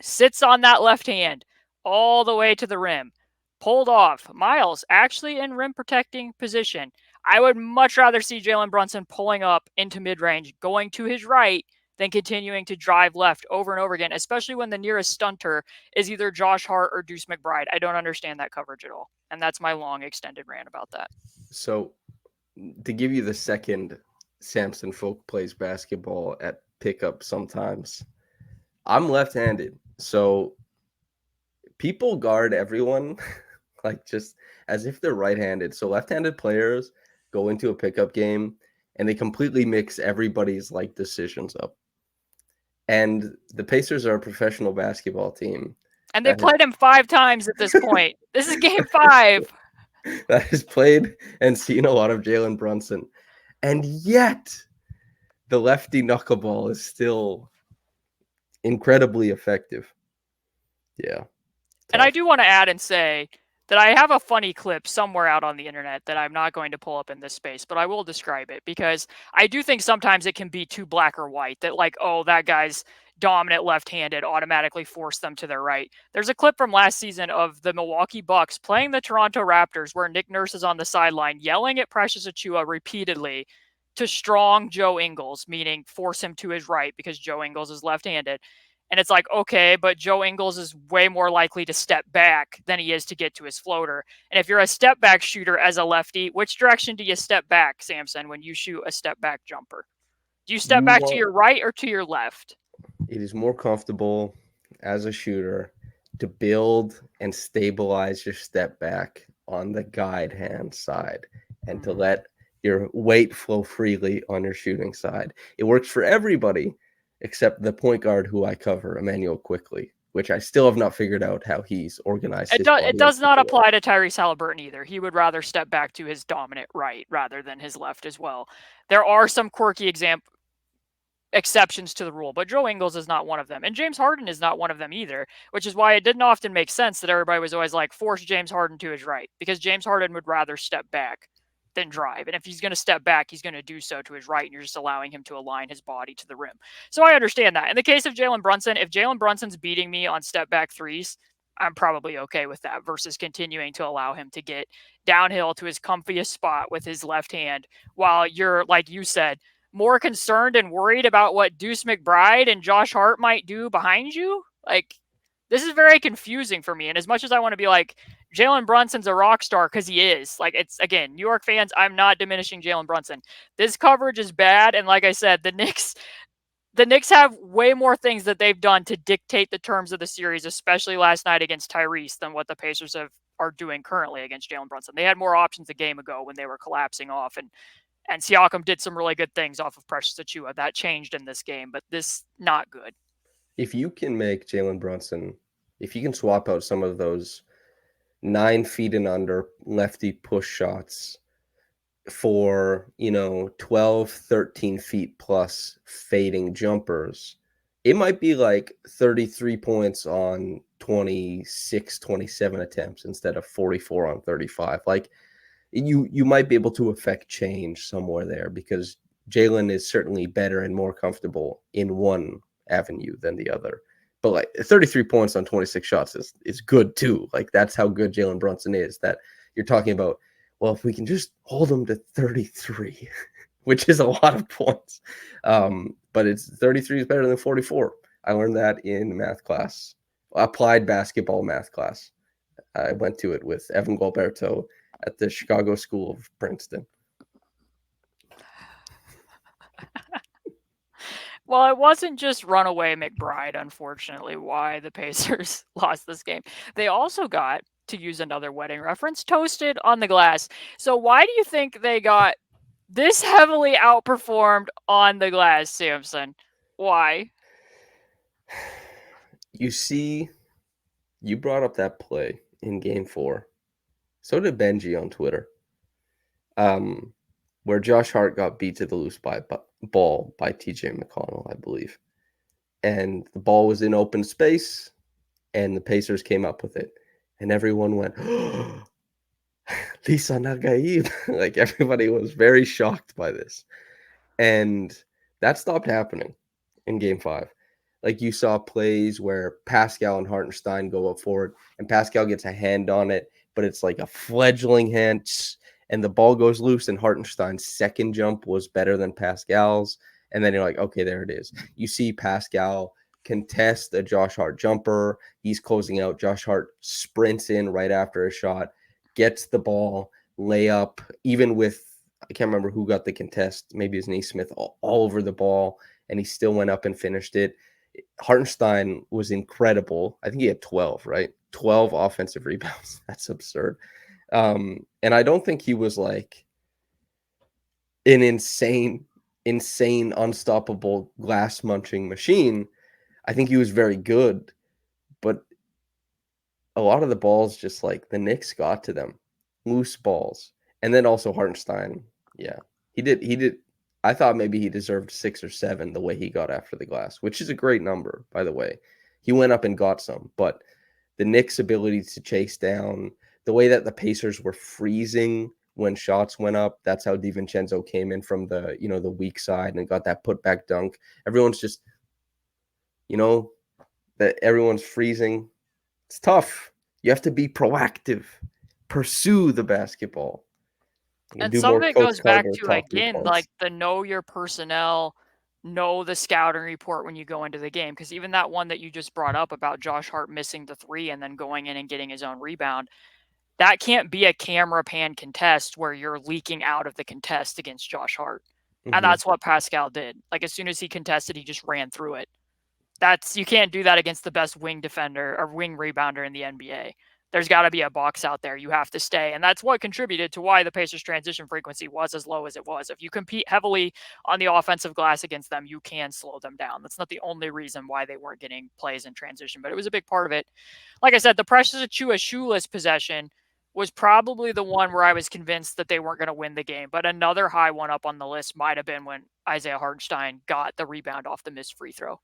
Sits on that left hand all the way to the rim. Pulled off. Miles actually in rim protecting position. I would much rather see Jalen Brunson pulling up into mid-range, going to his right, than continuing to drive left over and over again, especially when the nearest stunter is either Josh Hart or Deuce McBride. I don't understand that coverage at all. And that's my long extended rant about that. So to give you the second Samson Folk plays basketball at pickup sometimes, I'm left-handed. So people guard everyone like just as if they're right-handed. So left-handed players go into a pickup game and they completely mix everybody's like decisions up. And the Pacers are a professional basketball team. And they played him 5 times at this point. This is game 5. That has played and seen a lot of Jalen Brunson. And yet the lefty knuckleball is still incredibly effective. Yeah. And I do want to add and say that I have a funny clip somewhere out on the internet that I'm not going to pull up in this space, but I will describe it, because I do think sometimes it can be too black or white, that like, oh, that guy's dominant left-handed automatically force them to their right. There's a clip from last season of the Milwaukee Bucks playing the Toronto Raptors where Nick Nurse is on the sideline yelling at Precious Achiuwa repeatedly to strong Joe Ingles, meaning force him to his right because Joe Ingles is left-handed. And it's like, okay, but Joe Ingles is way more likely to step back than he is to get to his floater. And if you're a step back shooter as a lefty, which direction do you step back, Samson, when you shoot a step back jumper? Do you step You back to want your right or to your left? it is more comfortable as a shooter to build and stabilize your step back on the guide hand side and to let your weight flow freely on your shooting side. It works for everybody except the point guard who I cover, Emmanuel Quickly, which I still have not figured out how he's organized his It body on does such not a way. apply to Tyrese Haliburton either. He would rather step back to his dominant right rather than his left as well. There are some quirky exceptions to the rule, but Joe Ingles is not one of them. And James Harden is not one of them either, which is why it didn't often make sense that everybody was always like, force James Harden to his right, because James Harden would rather step back than drive. And if he's going to step back, he's going to do so to his right, and you're just allowing him to align his body to the rim. So I understand that. In the case of Jalen Brunson, if Jalen Brunson's beating me on step back threes, I'm probably okay with that versus continuing to allow him to get downhill to his comfiest spot with his left hand while you're, like you said, more concerned and worried about what Deuce McBride and Josh Hart might do behind you. Like, this is very confusing for me. And as much as I want to be like, Jalen Brunson's a rock star because he is, like, it's, again, New York fans, I'm not diminishing Jalen Brunson. This coverage is bad. And like I said, the Knicks have way more things that they've done to dictate the terms of the series, especially last night against Tyrese, than what the Pacers are doing currently against Jalen Brunson. They had more options a game ago when they were collapsing off, and Siakam did some really good things off of Precious Achiuwa. That changed in this game, but this not good. If you can make Jalen Brunson, if you can swap out some of those 9 feet and under lefty push shots for 12 13 feet plus fading jumpers, it might be like 33 points on 26 27 attempts instead of 44 on 35. Like you might be able to affect change somewhere there because Jalen is certainly better and more comfortable in one avenue than the other. But like 33 points on 26 shots is good too. Like that's how good Jalen Brunson is. That you're talking about, well, if we can just hold him to 33, which is a lot of points. But it's 33 is better than 44. I learned that in math class, applied basketball math class. I went to it with Evan Gualberto at the Chicago School of Princeton. Well, it wasn't just Runaway McBride, unfortunately, why the Pacers lost this game. They also got, to use another wedding reference, toasted on the glass. So why do you think they got this heavily outperformed on the glass, Samson? Why? You see, you brought up that play in game 4. So did Benji on Twitter. Where Josh Hart got beat to the loose ball by TJ McConnell, I believe. And the ball was in open space, and the Pacers came up with it. And everyone went, oh, Lisa Nagaib. Like everybody was very shocked by this. And that stopped happening in game 5. Like you saw plays where Pascal and Hartenstein go up forward, and Pascal gets a hand on it, but it's like a fledgling hand, and the ball goes loose, and Hartenstein's second jump was better than Pascal's. And then you're like, okay, there it is. You see Pascal contest a Josh Hart jumper. He's closing out. Josh Hart sprints in right after a shot, gets the ball, layup, even with, I can't remember who got the contest. Maybe it was Naismith all over the ball, and he still went up and finished it. Hartenstein was incredible. I think he had 12, right? 12 offensive rebounds. That's absurd. And I don't think he was like an insane, unstoppable glass munching machine. I think he was very good, but a lot of the balls just like the Knicks got to them, loose balls. And then also Hartenstein. Yeah, he did. I thought maybe he deserved 6 or 7 the way he got after the glass, which is a great number, by the way. He went up and got some, but the Knicks' ability to chase down, the way that the Pacers were freezing when shots went up, that's how DiVincenzo came in from the weak side and got that putback dunk. Everyone's just, that everyone's freezing. It's tough. You have to be proactive, pursue the basketball. You And do some of more it Coach goes back Carter to, talking again, like points. the know your personnel know the scouting report when you go into the game. Because even that one that you just brought up about Josh Hart missing the three and then going in and getting his own rebound, that can't be a camera pan contest where you're leaking out of the contest against Josh Hart. And Mm-hmm. that's what Pascal did. Like, as soon as he contested, he just ran through it. You can't do that against the best wing defender or wing rebounder in the NBA. There's got to be a box out there. You have to stay. And that's what contributed to why the Pacers' transition frequency was as low as it was. If you compete heavily on the offensive glass against them, you can slow them down. That's not the only reason why they weren't getting plays in transition, but it was a big part of it. Like I said, the Precious Achua shoeless possession was probably the one where I was convinced that they weren't going to win the game. But another high one up on the list might have been when Isaiah Hartenstein got the rebound off the missed free throw.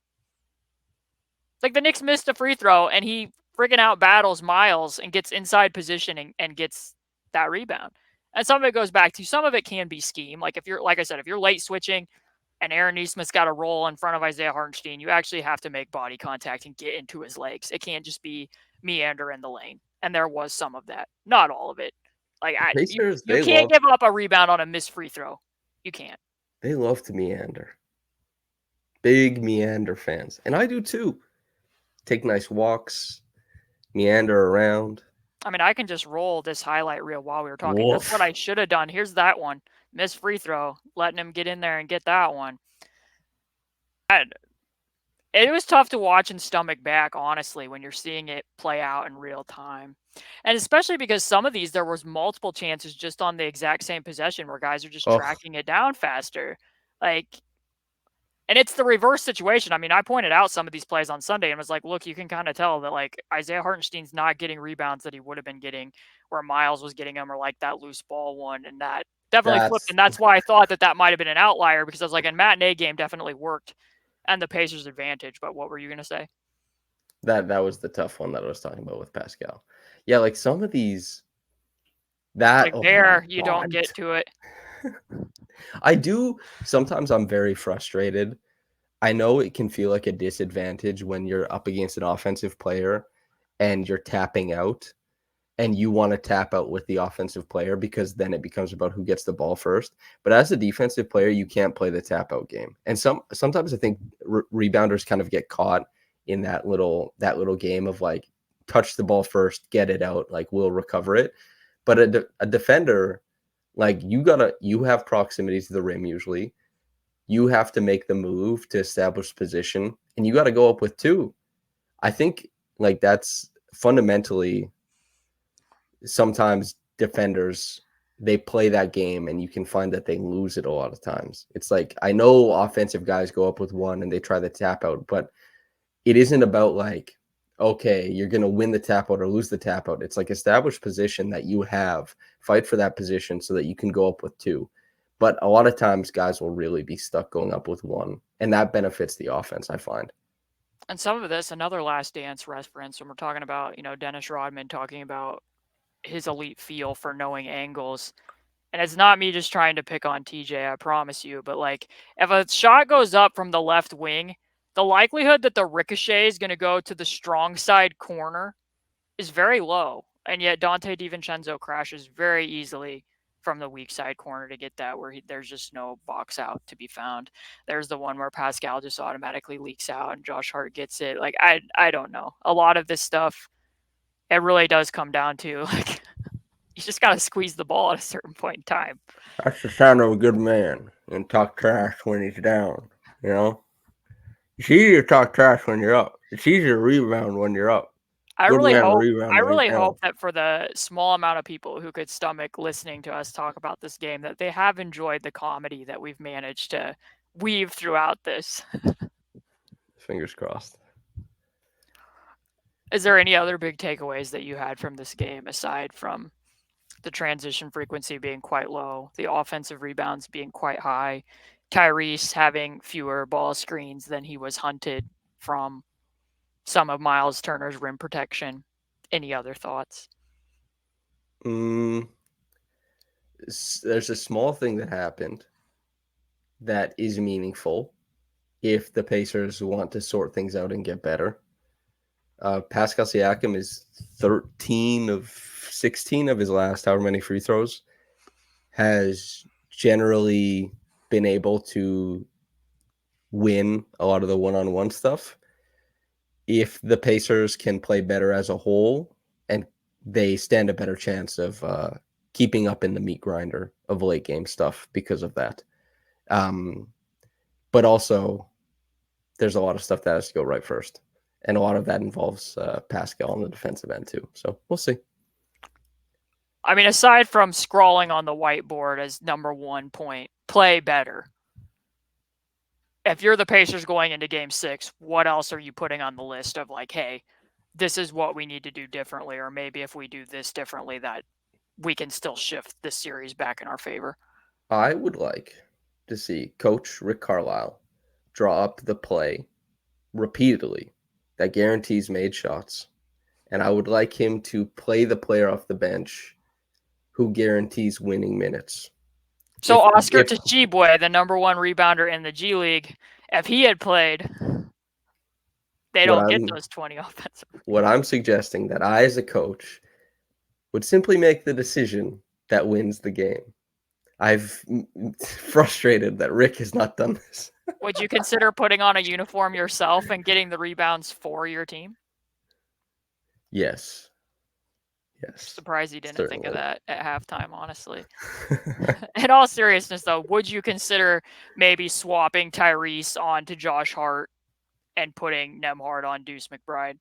Like, the Knicks missed a free throw and he friggin' out battles Miles and gets inside position and gets that rebound. And some of it goes back to, some of it can be scheme. Like, if you're, like I said, if you're late switching and Aaron Nesmith's got a roll in front of Isaiah Hartenstein, you actually have to make body contact and get into his legs. It can't just be meander in the lane. And there was some of that. Not all of it. Like, Pacers, you can't give up a rebound on a missed free throw. You can't. they love to meander. Big meander fans. And I do too. Take nice walks, meander around. I mean, I can just roll this highlight reel while we were talking. Woof. That's what I should have done. Here's that one. Missed free throw. Letting him get in there and get that one. It was tough to watch and stomach back, honestly, when you're seeing it play out in real time. And especially because some of these, there was multiple chances just on the exact same possession where guys are just tracking it down faster. Like, and it's the reverse situation. I mean, I pointed out some of these plays on Sunday and was like, look, you can kind of tell that, like, Isaiah Hartenstein's not getting rebounds that he would have been getting where Miles was getting them, or like that loose ball one. And that definitely flipped. And that's why I thought that might have been an outlier, because I was like, a matinee game definitely worked and the Pacers' advantage. But what were you going to say? That was the tough one that I was talking about with Pascal. Yeah, like some of these, that like there, you don't get to it. I do. Sometimes I'm very frustrated. I know it can feel like a disadvantage when you're up against an offensive player and you're tapping out and you want to tap out with the offensive player, because then it becomes about who gets the ball first. But as a defensive player, you can't play the tap out game. And sometimes I think rebounders kind of get caught in that little game of like, touch the ball first, get it out, like we'll recover it. But a defender, like you have proximity to the rim usually. You have to make the move to establish position, and you got to go up with two. I think like that's fundamentally, sometimes defenders, they play that game and you can find that they lose it a lot of times. It's like, I know offensive guys go up with one and they try the tap out, but it isn't about like, okay, you're going to win the tap out or lose the tap out. It's like, establish position that you have, fight for that position so that you can go up with two. But a lot of times guys will really be stuck going up with one, and that benefits the offense, I find. And some of this, another Last Dance reference, when we're talking about, Dennis Rodman talking about his elite feel for knowing angles. And it's not me just trying to pick on TJ, I promise you, but like, if a shot goes up from the left wing, the likelihood that the ricochet is going to go to the strong side corner is very low. And yet Dante DiVincenzo crashes very easily from the weak side corner to get that, where there's just no box out to be found. There's the one where Pascal just automatically leaks out and Josh Hart gets it. Like, I don't know. A lot of this stuff, it really does come down to, like, you just got to squeeze the ball at a certain point in time. That's the sign of a good man, and talk trash when he's down, you know? It's easier to talk trash when you're up. It's easier to rebound when you're up. I really hope that for the small amount of people who could stomach listening to us talk about this game, that they have enjoyed the comedy that we've managed to weave throughout this. Fingers crossed. Is there any other big takeaways that you had from this game, aside from the transition frequency being quite low, the offensive rebounds being quite high, Tyrese having fewer ball screens than he was hunted from, some of Miles Turner's rim protection? Any other thoughts? There's a small thing that happened that is meaningful if the Pacers want to sort things out and get better. Pascal Siakam is 13 of 16 of his last however many free throws, has generally been able to win a lot of the one-on-one stuff. If the Pacers can play better as a whole, and they stand a better chance of keeping up in the meat grinder of late game stuff because of that. But also, there's a lot of stuff that has to go right first. And a lot of that involves Pascal on the defensive end too. So we'll see. I mean, aside from scrawling on the whiteboard as number 1 point, play better. If you're the Pacers going into game 6, what else are you putting on the list of like, hey, this is what we need to do differently, or maybe if we do this differently, that we can still shift this series back in our favor? I would like to see Coach Rick Carlisle draw up the play repeatedly that guarantees made shots. And I would like him to play the player off the bench who guarantees winning minutes. So Oscar Tshiebwe, the number 1 rebounder in the G League, if he had played, they don't get those 20 offensive. What I'm suggesting that I, as a coach, would simply make the decision that wins the game. I've frustrated that Rick has not done this. Would you consider putting on a uniform yourself and getting the rebounds for your team? Yes. Surprised you didn't think of that at halftime, honestly. In all seriousness, though, would you consider maybe swapping Tyrese on to Josh Hart and putting Nembhard on Deuce McBride?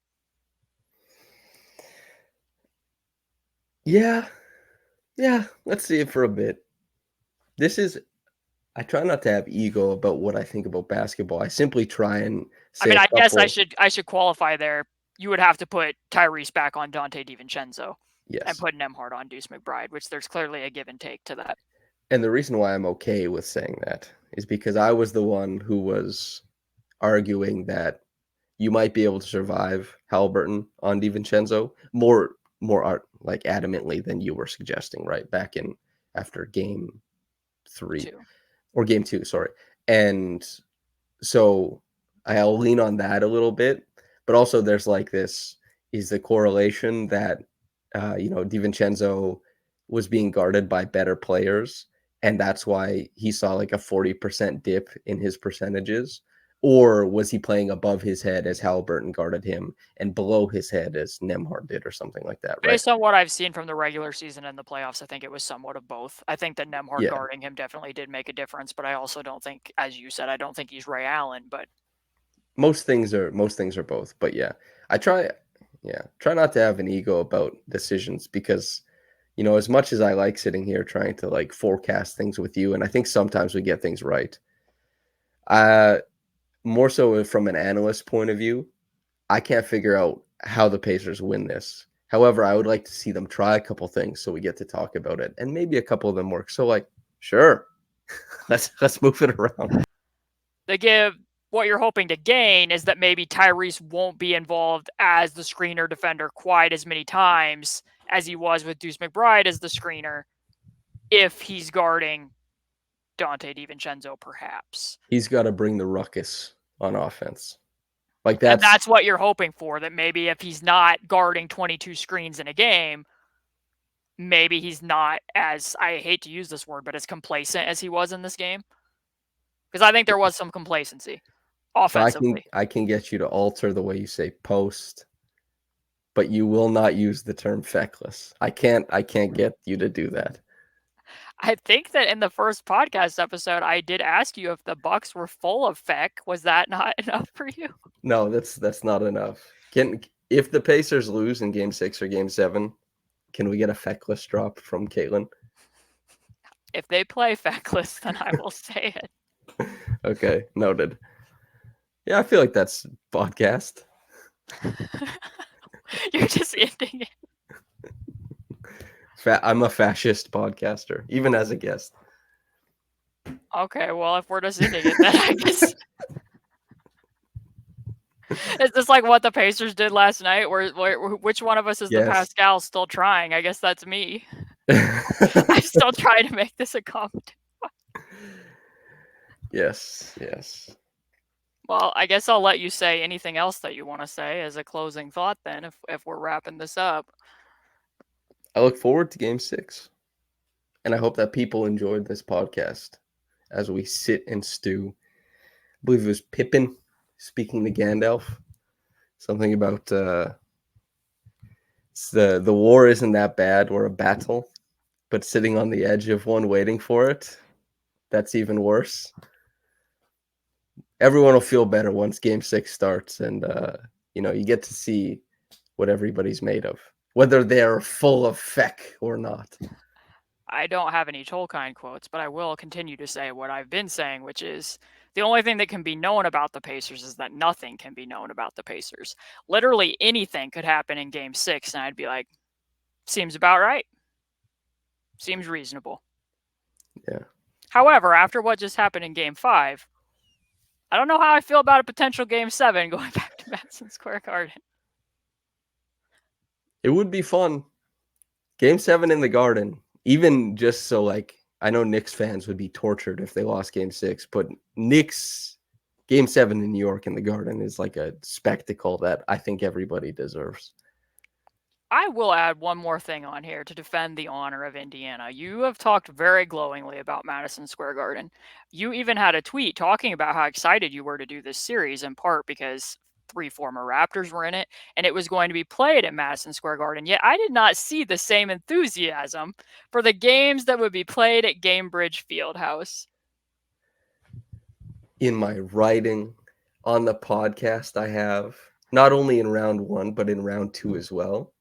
Yeah. Let's see it for a bit. I try not to have ego about what I think about basketball. I simply try and say. I mean, I guess I should qualify there. You would have to put Tyrese back on Dante DiVincenzo. Yes. And put Nembhard on Deuce McBride, which there's clearly a give and take to that. And the reason why I'm okay with saying that is because I was the one who was arguing that you might be able to survive Haliburton on DiVincenzo more like adamantly than you were suggesting, right? Back in after game 3 or game 2, sorry. And so I'll lean on that a little bit, but also there's like this is the correlation that DiVincenzo was being guarded by better players, and that's why he saw like a 40% dip in his percentages? Or was he playing above his head as Haliburton guarded him and below his head as Nembhard did or something like that, right? Based on what I've seen from the regular season and the playoffs, I think it was somewhat of both. I think that Nembhard guarding him definitely did make a difference, but I also don't think, as you said, I don't think he's Ray Allen, but most things are both. But yeah, I try not to have an ego about decisions because, as much as I like sitting here trying to like forecast things with you, and I think sometimes we get things right, more so from an analyst point of view, I can't figure out how the Pacers win this. However, I would like to see them try a couple things so we get to talk about it, and maybe a couple of them work. So like, sure, let's move it around. What you're hoping to gain is that maybe Tyrese won't be involved as the screener defender quite as many times as he was with Deuce McBride as the screener if he's guarding Dante DiVincenzo, perhaps. He's got to bring the ruckus on offense. And that's what you're hoping for, that maybe if he's not guarding 22 screens in a game, maybe he's not as, I hate to use this word, but as complacent as he was in this game. Because I think there was some complacency offensively. I can get you to alter the way you say post, but you will not use the term feckless. I can't get you to do that. I think that in the first podcast episode, I did ask you if the Bucks were full of feck. Was that not enough for you? No, that's not enough. If the Pacers lose in game 6 or game 7, can we get a feckless drop from Caitlin? If they play feckless, then I will say it. Okay, noted. Yeah, I feel like that's podcast. You're just ending it. I'm a fascist podcaster, even as a guest. Okay, well, if we're just ending it, then I guess is this like what the Pacers did last night? Which one of us is the Pascal still trying? I guess that's me. I'm still trying to make this a comment. Yes. Well, I guess I'll let you say anything else that you want to say as a closing thought then, if we're wrapping this up. I look forward to game 6. And I hope that people enjoyed this podcast as we sit and stew believe it was Pippin speaking to Gandalf. Something about the war isn't that bad or a battle, but sitting on the edge of one waiting for it, that's even worse. Everyone will feel better once Game 6 starts, and you get to see what everybody's made of, whether they're full of feck or not. I don't have any Tolkien quotes, but I will continue to say what I've been saying, which is the only thing that can be known about the Pacers is that nothing can be known about the Pacers. Literally anything could happen in Game 6, and I'd be like, seems about right. Seems reasonable. Yeah. However, after what just happened in Game 5, I don't know how I feel about a potential Game 7 going back to Madison Square Garden. It would be fun. Game 7 in the Garden, even just so, like, I know Knicks fans would be tortured if they lost Game 6, but Knicks Game 7 in New York in the Garden is like a spectacle that I think everybody deserves. I will add one more thing on here to defend the honor of Indiana. You have talked very glowingly about Madison Square Garden. You even had a tweet talking about how excited you were to do this series, in part because 3 former Raptors were in it, and it was going to be played at Madison Square Garden. Yet I did not see the same enthusiasm for the games that would be played at Gamebridge Fieldhouse. In my writing on the podcast I have, not only in round 1, but in round 2 as well,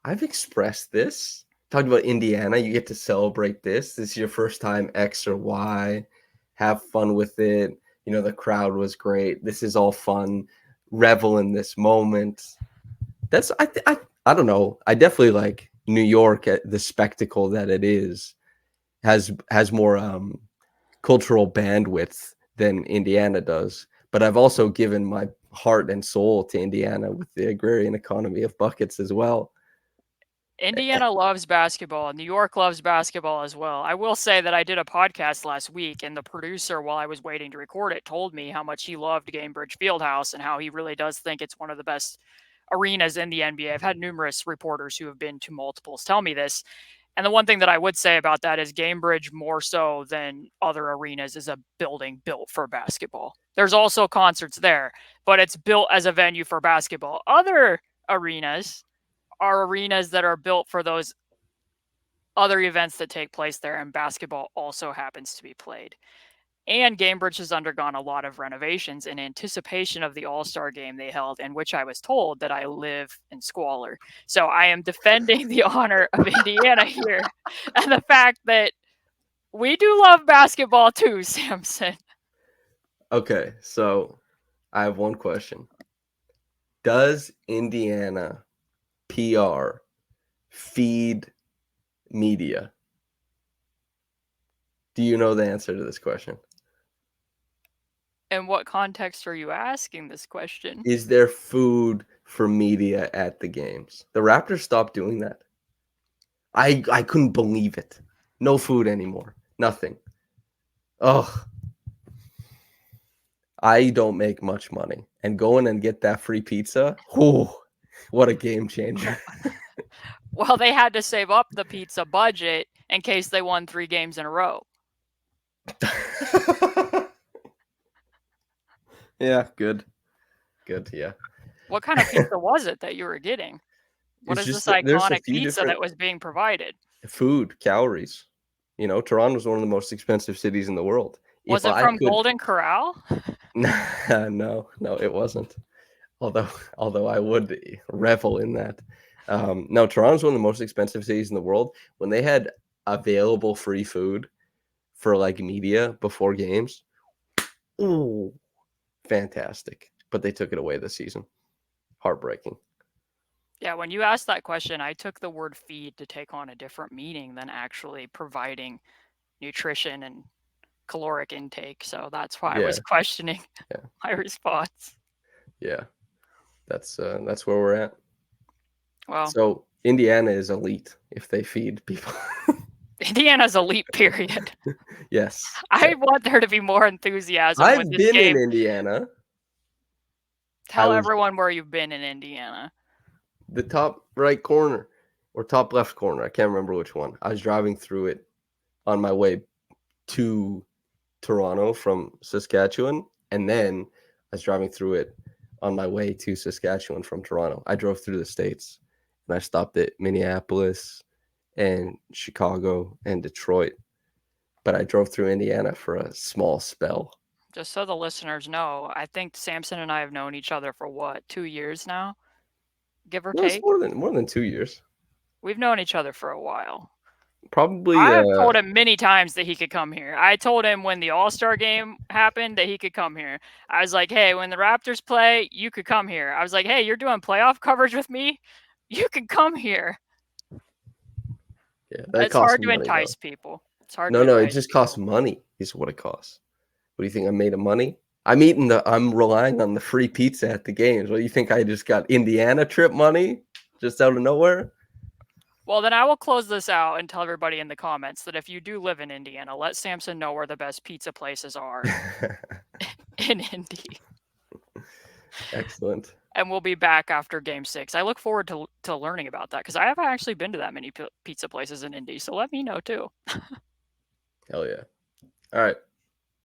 I've expressed this. Talking about Indiana, you get to celebrate this. This is your first time X or Y. Have fun with it. The crowd was great. This is all fun. Revel in this moment. That's I don't know. I definitely like New York. The spectacle that it is has more cultural bandwidth than Indiana does. But I've also given my heart and soul to Indiana with the agrarian economy of buckets as well. Indiana loves basketball. New York loves basketball as well. I will say that I did a podcast last week, and the producer, while I was waiting to record it, told me how much he loved Gamebridge Fieldhouse and how he really does think it's one of the best arenas in the NBA. I've had numerous reporters who have been to multiples tell me this. And the one thing that I would say about that is Gamebridge, more so than other arenas, is a building built for basketball. There's also concerts there, but it's built as a venue for basketball. Other arenas are arenas that are built for those other events that take place there, and basketball also happens to be played. And Gamebridge has undergone a lot of renovations in anticipation of the All-Star game they held, in which I was told that I live in squalor. So I am defending the honor of Indiana here and the fact that we do love basketball too, Samson. Okay, so I have one question. Does Indiana PR feed media? Do you know the answer to this question? In what context are you asking this question? Is there food for media at the games? The Raptors stopped doing that. I couldn't believe it. No food anymore. Nothing. Oh, I don't make much money. And going and get that free pizza, whew, what a game changer. Well, they had to save up the pizza budget in case they won 3 games in a row. Yeah, good. Good, yeah. What kind of pizza was it that you were getting? What It's is this just there's a iconic few pizza different that was being provided? food, calories. Toronto is one of the most expensive cities in the world. Was it from Golden Corral? No, it wasn't. Although I would revel in that. No, Toronto's one of the most expensive cities in the world. When they had available free food for like media before games, ooh, fantastic. But they took it away this season. Heartbreaking. Yeah, when you asked that question, I took the word feed to take on a different meaning than actually providing nutrition and caloric intake. So that's why I was questioning my response. Yeah. That's where we're at. Well, so Indiana is elite if they feed people. Indiana's elite, period. Yes. I want there to be more enthusiasm with I've this been game. in Indiana. Tell everyone where you've been in Indiana. The top right corner or top left corner. I can't remember which one. I was driving through it on my way to Toronto from Saskatchewan. And then I was driving through it on my way to Saskatchewan from Toronto. I drove through the States, and I stopped at Minneapolis and Chicago and Detroit. But I drove through Indiana for a small spell. Just so the listeners know, I think Samson and I have known each other for what, 2 years now, give or No, it's take. more than 2 years. We've known each other for a while. Probably. I have told him many times that he could come here. I told him when the All-Star game happened that he could come here. I was like, hey, when the Raptors play, you could come here. I was like, hey, you're doing playoff coverage with me? You can come here. Yeah, that It's costs hard to money, entice though. people. It's hard No, to no, it entice just people. costs money. Is what it costs. What do you think? I'm made of money? I'm relying on the free pizza at the games. What do you think? I just got Indiana trip money just out of nowhere? Well, then I will close this out and tell everybody in the comments that if you do live in Indiana, let Samson know where the best pizza places are in Indy. Excellent. And we'll be back after Game 6. I look forward to learning about that because I haven't actually been to that many pizza places in Indy. So let me know too. Hell yeah. All right.